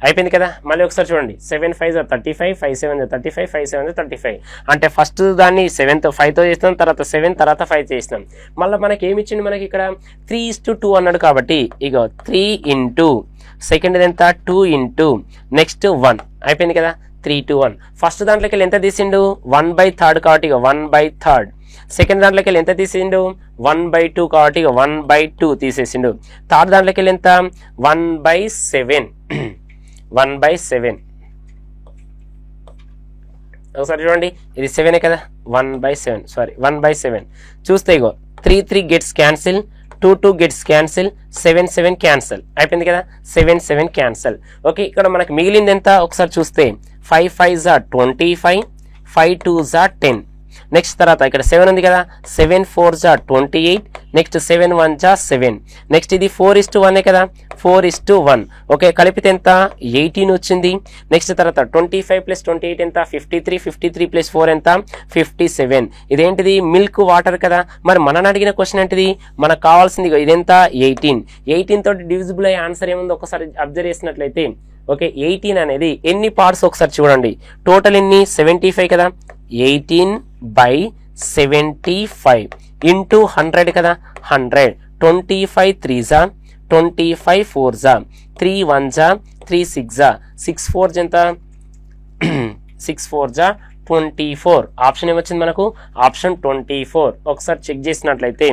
అయిపోయింది కదా. మళ్ళీ ఒకసారి చూడండి 7 5 35, 5 7 35, 5 7 35. అంటే ఫస్ట్ దాన్ని 7తో 5తో చేస్తాం, తర్వాత 7, తర్వాత 5 చేస్తాం. మళ్ళీ మనకి ఏమి ఇచ్చింది మనకి ఇక్కడ 3:2 అన్నాడు కాబట్టి ఇక 3 ఇంటూ సెకండ్ ఎంత 2 ఇంటూ నెక్స్ట్ 1 అయిపోయింది కదా. 3:1 ఫస్ట్ దాంట్లోకి వెళ్ళి ఎంత తీసిండు 1/3 కాబట్టి ఇక 1/3. సెకండ్ దాంట్లోకి వెళ్ళి ఎంత తీసిండు 1/2 కాబట్టి 1/2 తీసేసిండు. థర్డ్ దాంట్లోకి వెళ్ళి ఎంత 1/7. 1/7 ఒకసారి చూడండి ఇది 7 కదా 1/7 సారీ 1/7 చూస్తే ఇగో 3 gets cancel, 2 gets cancel, 7 cancel అయిపోయింది కదా. 7 క్యాన్సిల్. ఓకే, ఇక్కడ మనకు మిగిలింది ఎంత ఒకసారి చూస్తే 5 5 25, 5 2 10. నెక్స్ట్ తర్వాత ఇక్కడ 7 ఉంది కదా 7 4 28, నెక్స్ట్ 7 1 7. నెక్స్ట్ ఇది 4:1 కదా 4:1. ఓకే, కలిపితే ఎంత 18 వచ్చింది. నెక్స్ట్ తర్వాత 25 + 28 ఎంత 53, 53 + 4 ఎంత 57. ఇదేంటిది మిల్క్ వాటర్ కదా. మరి మనని అడిగిన క్వశ్చన్ ఏంటిది మనకు కావాల్సింది ఇదెంత 18 తోటి డివిజిబుల్ అయ్యే ఆన్సర్ ఏముందో ఒకసారి అబ్జర్వ్ చేసినట్లయితే ఓకే 18 అనేది ఎన్ని పార్ట్స్ ఒకసారి చూడండి. టోటల్ ఎన్ని 75 కదా. 18/75 ఇంటూ 100 కదా 100. 25 3 25 4 3 1 3 6 6 4 ఎంత 6 4 24. ఆప్షన్ ఏమొచ్చింది మనకు ఆప్షన్ 24. ఒకసారి చెక్ చేసినట్లయితే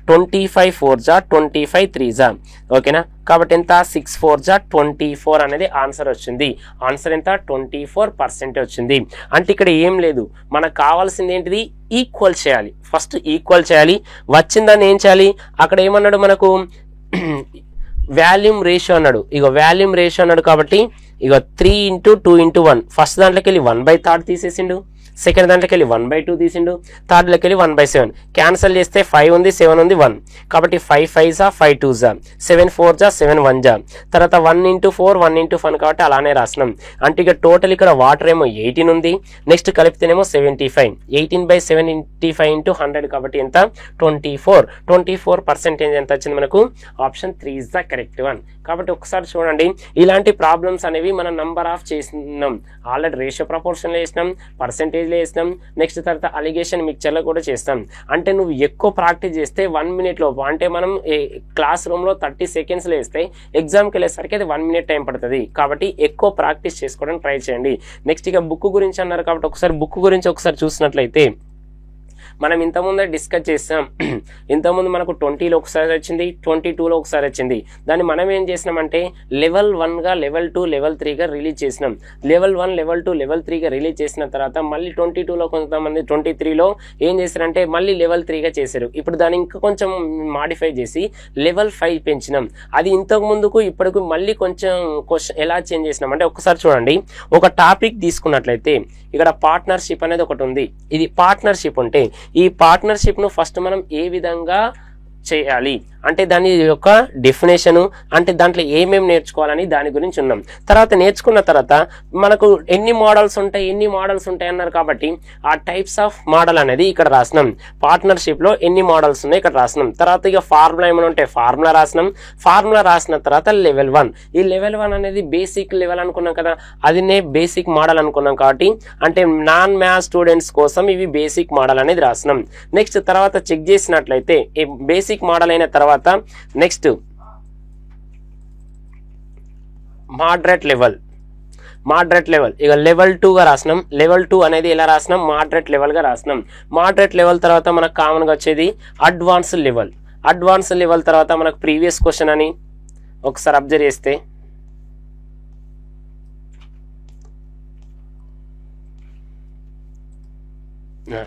25 4 25 3 ఓకేనా. కాబట్టి ఎంత 6 4 24 అనేది ఆన్సర్ వచ్చింది. ఆన్సర్ ఎంత 24% వచ్చింది. అంటే ఇక్కడ ఏం లేదు, మనకు కావాల్సింది ఏంటిది ఈక్వల్ చేయాలి. ఫస్ట్ ఈక్వల్ చేయాలి. వచ్చిందని ఏం చేయాలి అక్కడ ఏమన్నాడు మనకు వాల్యూమ్ రేషియో అన్నాడు. ఇక వాల్యూమ్ రేషియో అన్నాడు కాబట్టి ఇక 3 × 2 × 1. ఫస్ట్ దాంట్లోకి వెళ్ళి 1/3 తీసేసిండు, సెకండ్ దాంట్లోకి వెళ్ళి 1/2 తీసిండు, థర్డ్ లోకి వెళ్ళి 1/7. క్యాన్సల్ చేస్తే 5 ఉంది 7 ఉంది 1. కాబట్టి 5 5 5 2 7 4 7 1 తర్వాత 1 × 4 1 × 1 కాబట్టి అలానే రాసినాం. అంటే ఇక టోటల్ ఇక్కడ వాటర్ ఏమో 18 ఉంది, నెక్స్ట్ కలిపితేనేమో 75. 18/75 × 100 కాబట్టి ఎంత 24% ఎంత వచ్చింది మనకు option 3 is the correct one. కాబట్టి ఒకసారి చూడండి ఇలాంటి ప్రాబ్లమ్స్ అనేవి మనం నంబర్ ఆఫ్ చేసినాం. ఆల్రెడీ రేషియో ప్రపోర్షన్లో వేసినాం, పర్సెంటేజ్లో వేసినాం, నెక్స్ట్ తర్వాత అలిగేషన్ మిక్చర్లో కూడా చేస్తాం. అంటే నువ్వు ఎక్కువ ప్రాక్టీస్ చేస్తే 1 minute లోపు, అంటే మనం క్లాస్ రూమ్లో 30 secondsలో వేస్తే ఎగ్జామ్కి వెళ్ళేసరికి అది 1 minute టైం పడుతుంది. కాబట్టి ఎక్కువ ప్రాక్టీస్ చేసుకోవడానికి ట్రై చేయండి. నెక్స్ట్ ఇక బుక్ గురించి అన్నారు కాబట్టి ఒకసారి బుక్ గురించి ఒకసారి చూసినట్లయితే మనం ఇంతకుముందే డిస్కస్ చేస్తాం. ఇంతకుముందు మనకు 20లో ఒకసారి వచ్చింది, 22లో ఒకసారి వచ్చింది. దాన్ని మనం ఏం చేసినామంటే లెవెల్ 1గా, లెవెల్ 2, లెవెల్ 3గా రిలీజ్ చేసినాం. లెవెల్ 1, లెవెల్ 2, లెవెల్ 3గా రిలీజ్ చేసిన తర్వాత మళ్ళీ 22లో కొంతమంది 23లో ఏం చేశారంటే మళ్ళీ లెవెల్ 3గా చేశారు. ఇప్పుడు దాన్ని ఇంకా కొంచెం మాడిఫై చేసి లెవెల్ 5 పెంచినాం. అది ఇంతకు ముందుకు ఇప్పటికు మళ్ళీ కొంచెం క్వశ్చన్ ఎలా చేంజ్ చేసినాం అంటే ఒకసారి చూడండి. ఒక టాపిక్ తీసుకున్నట్లయితే ఇక్కడ పార్ట్నర్షిప్ అనేది ఒకటి ఉంది. ఇది పార్ట్నర్షిప్ ఉంటే ఈ పార్ట్నర్షిప్ ను ఫస్ట్ మనం ఏ విధంగా చేయాలి అంటే దాని యొక్క డెఫినేషను అంటే దాంట్లో ఏమేమి నేర్చుకోవాలని దాని గురించి ఉన్నాం. తర్వాత నేర్చుకున్న తర్వాత మనకు ఎన్ని మోడల్స్ ఉంటాయి అన్నారు కాబట్టి ఆ టైప్స్ ఆఫ్ మోడల్ అనేది ఇక్కడ రాసినాం. పార్ట్నర్షిప్లో ఎన్ని మోడల్స్ ఉన్నాయి ఇక్కడ రాసినాం. తర్వాత ఇక ఫార్ములా ఏమైనా ఉంటే ఫార్ములా రాసినాం. ఫార్ములా రాసిన తర్వాత లెవెల్ 1 ఈ లెవెల్ 1 అనేది బేసిక్ లెవెల్ అనుకున్నాం కదా, అదినే బేసిక్ మోడల్ అనుకున్నాం కాబట్టి అంటే నాన్ మ్యాథ్స్ స్టూడెంట్స్ కోసం ఇవి బేసిక్ మోడల్ అనేది రాసినాం. నెక్స్ట్ తర్వాత చెక్ చేసినట్లయితే ఈ బేసిక్ మోడల్ అయిన తర్వాత నెక్స్ట్ మోడరేట్ లెవెల్ ఇక లెవెల్ 2 గా రాసినాం. లెవెల్ 2 అనేది ఎలా రాసినాం, మోడరేట్ లెవెల్ గా రాసినాం. మోడరేట్ లెవెల్ తర్వాత మనకు కామన్ గా వచ్చేది అడ్వాన్స్ లెవెల్ తర్వాత మనకు ప్రీవియస్ క్వశ్చన్ అని ఒకసారి అబ్జర్వ్ చేస్తే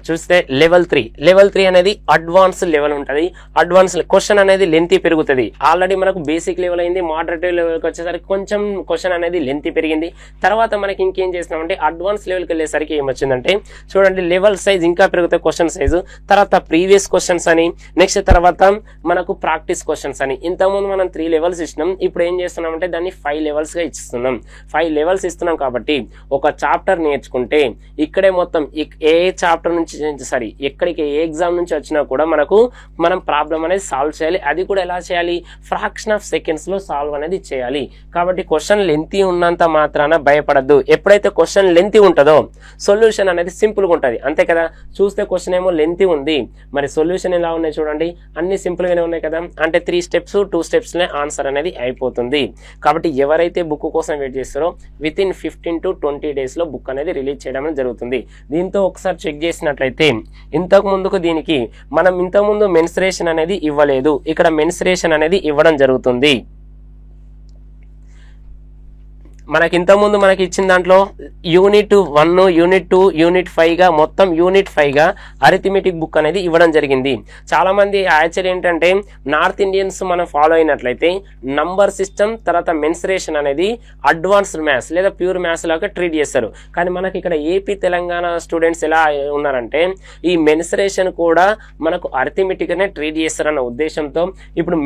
చూస్తే లెవెల్ 3 అనేది అడ్వాన్స్ లెవెల్ ఉంటుంది. అడ్వాన్స్ క్వశ్చన్ అనేది లెంతీ పెరుగుతుంది. ఆల్రెడీ మనకు బేసిక్ లెవెల్ అయింది, మోడరేట్ లెవెల్కి వచ్చేసరికి కొంచెం క్వశ్చన్ అనేది లెంతీ పెరిగింది. తర్వాత మనకి ఇంకేం చేస్తామంటే అడ్వాన్స్ లెవెల్కి వెళ్ళేసరికి ఏమొచ్చిందంటే చూడండి లెవెల్ సైజ్ ఇంకా పెరుగుతాయి, క్వశ్చన్ సైజు. తర్వాత ప్రీవియస్ క్వశ్చన్స్ అని, నెక్స్ట్ తర్వాత మనకు ప్రాక్టీస్ క్వశ్చన్స్ అని. ఇంతకుముందు మనం 3 లెవెల్స్ ఇచ్చినాం, ఇప్పుడు ఏం చేస్తున్నామంటే దాన్ని 5 లెవెల్స్గా ఇస్తున్నాం. 5 లెవెల్స్ ఇస్తున్నాం కాబట్టి ఒక చాప్టర్ నేర్చుకుంటే ఇక్కడే మొత్తం ఏ చాప్టర్ నుంచి ఎక్కడికి ఏ ఎగ్జామ్ నుంచి వచ్చినా కూడా మనం ప్రాబ్లం అనేది సాల్వ్ చేయాలి. అది కూడా ఎలా చేయాలి, ఫ్రాక్షన్ ఆఫ్ సెకండ్స్ లో సాల్వ్ అనేది చేయాలి. కాబట్టి క్వశ్చన్ లెంతీ ఉన్నంత మాత్రాన భయపడద్దు. ఎప్పుడైతే క్వశ్చన్ లెంతీ ఉంటుందో సొల్యూషన్ అనేది సింపుల్ గా ఉంటుంది, అంతే కదా. చూస్తే క్వశ్చన్ ఏమో లెంతీ ఉంది, మరి సొల్యూషన్ ఎలా ఉన్నాయి చూడండి, అన్ని సింపుల్ గానే ఉన్నాయి కదా. అంటే 3 స్టెప్స్ 2 స్టెప్స్ లో ఆన్సర్ అనేది అయిపోతుంది. కాబట్టి ఎవరైతే బుక్ కోసం వెయిట్ చేస్తారో విత్ ఇన్ 15 to 20 days లో బుక్ అనేది రిలీజ్ చేయడం జరుగుతుంది. దీంతో ఒకసారి చెక్ చేసినట్లయితే ఇంతకు ముందుకు దీనికి మనం ఇంతకుముందు మెన్సురేషన్ అనేది ఇవ్వలేదు, ఇక్కడ మెన్సురేషన్ అనేది ఇవ్వడం జరుగుతుంది. మనకి ఇంతకుముందు మనకి ఇచ్చిన దాంట్లో యూనిట్ 1, యూనిట్ 2, యూనిట్ 5 గా మొత్తం యూనిట్ 5 గా అరిథమెటిక్ బుక్ అనేది ఇవ్వడం జరిగింది. చాలా మంది యాక్చువల్ ఏంటంటే నార్త్ ఇండియన్స్ మనం ఫాలో అయినట్లయితే నంబర్ సిస్టమ్ తర్వాత మెన్సురేషన్ అనేది అడ్వాన్స్డ్ మ్యాథ్స్ లేదా ప్యూర్ మ్యాథ్స్ లాగా ట్రీట్ చేస్తారు. కానీ మనకి ఇక్కడ ఏపీ తెలంగాణ స్టూడెంట్స్ ఎలా ఉన్నారంటే ఈ మెన్సురేషన్ కూడా మనకు అరిథమెటిక్ అనే ట్రీట్ చేస్తారన్న ఉద్దేశంతో ఇప్పుడు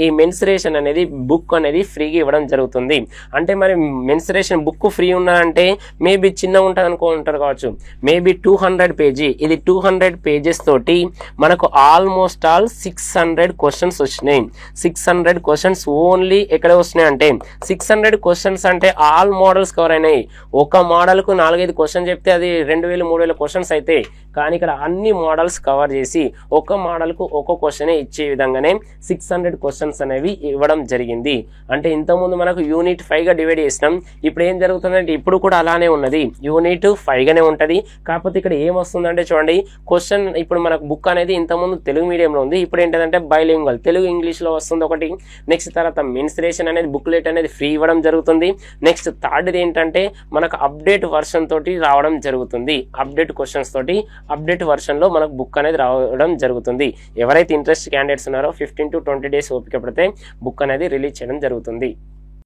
ఈ మెన్సురేషన్ అనేది బుక్ అనేది ఫ్రీగా ఇవ్వడం జరుగుతుంది. అంటే మరి మెన్సురేషన్ బుక్ ఫ్రీ ఉన్నదంటే మేబీ చిన్న ఉంటుంది అనుకుంటారు కావచ్చు, మేబీ 200 పేజీ, ఇది 200 పేజెస్ తోటి మనకు ఆల్మోస్ట్ ఆల్ 600 క్వశ్చన్స్ వచ్చినాయి. 600 క్వశ్చన్స్ ఓన్లీ ఎక్కడ వస్తున్నాయి అంటే 600 క్వశ్చన్స్ అంటే ఆల్ మోడల్స్ కవర్ అయినాయి. ఒక మోడల్ కు 4-5 క్వశ్చన్ చెప్తే అది 2000-3000 క్వశ్చన్స్ అయితే, కానీ ఇక్కడ అన్ని మోడల్స్ కవర్ చేసి ఒక మోడల్ కు ఒక క్వశ్చన్ ఇచ్చే విధంగానే 600 క్వశ్చన్స్ అనేవి ఇవ్వడం జరిగింది. అంటే ఇంతకుముందు మనకు యూనిట్ 5 గా డివైడ్ చేసినాం, ఇప్పుడు ఏం జరుగుతుందంటే ఇప్పుడు కూడా అలానే ఉన్నది, యూనిట్ 5 గానే ఉంటది. కాకపోతే ఇక్కడ ఏం వస్తుందంటే చూడండి క్వశ్చన్ ఇప్పుడు మనకు బుక్ అనేది ఇంతకుముందు తెలుగు మీడియంలో ఉంది, ఇప్పుడు ఏంటంటే బైలింగ్వల్ తెలుగు ఇంగ్లీష్ లో వస్తుంది ఒకటి. నెక్స్ట్ తర్వాత మెన్సురేషన్ అనేది బుక్లెట్ అనేది ఫ్రీ ఇవ్వడం జరుగుతుంది. నెక్స్ట్ థర్డ్ది ఏంటంటే మనకు అప్డేట్ వర్షన్ తోటి రావడం జరుగుతుంది. అప్డేట్ క్వశ్చన్స్ తోటి అప్డేట్ వర్షన్ లో మనకు బుక్ అనేది రావడం జరుగుతుంది. ఎవరైతే ఇంట్రెస్ట్ క్యాండిడేట్స్ ఉన్నారో 15 to 20 days ఓపిక పడితే బుక్ అనేది రిలీజ్ చేయడం జరుగుతుంది.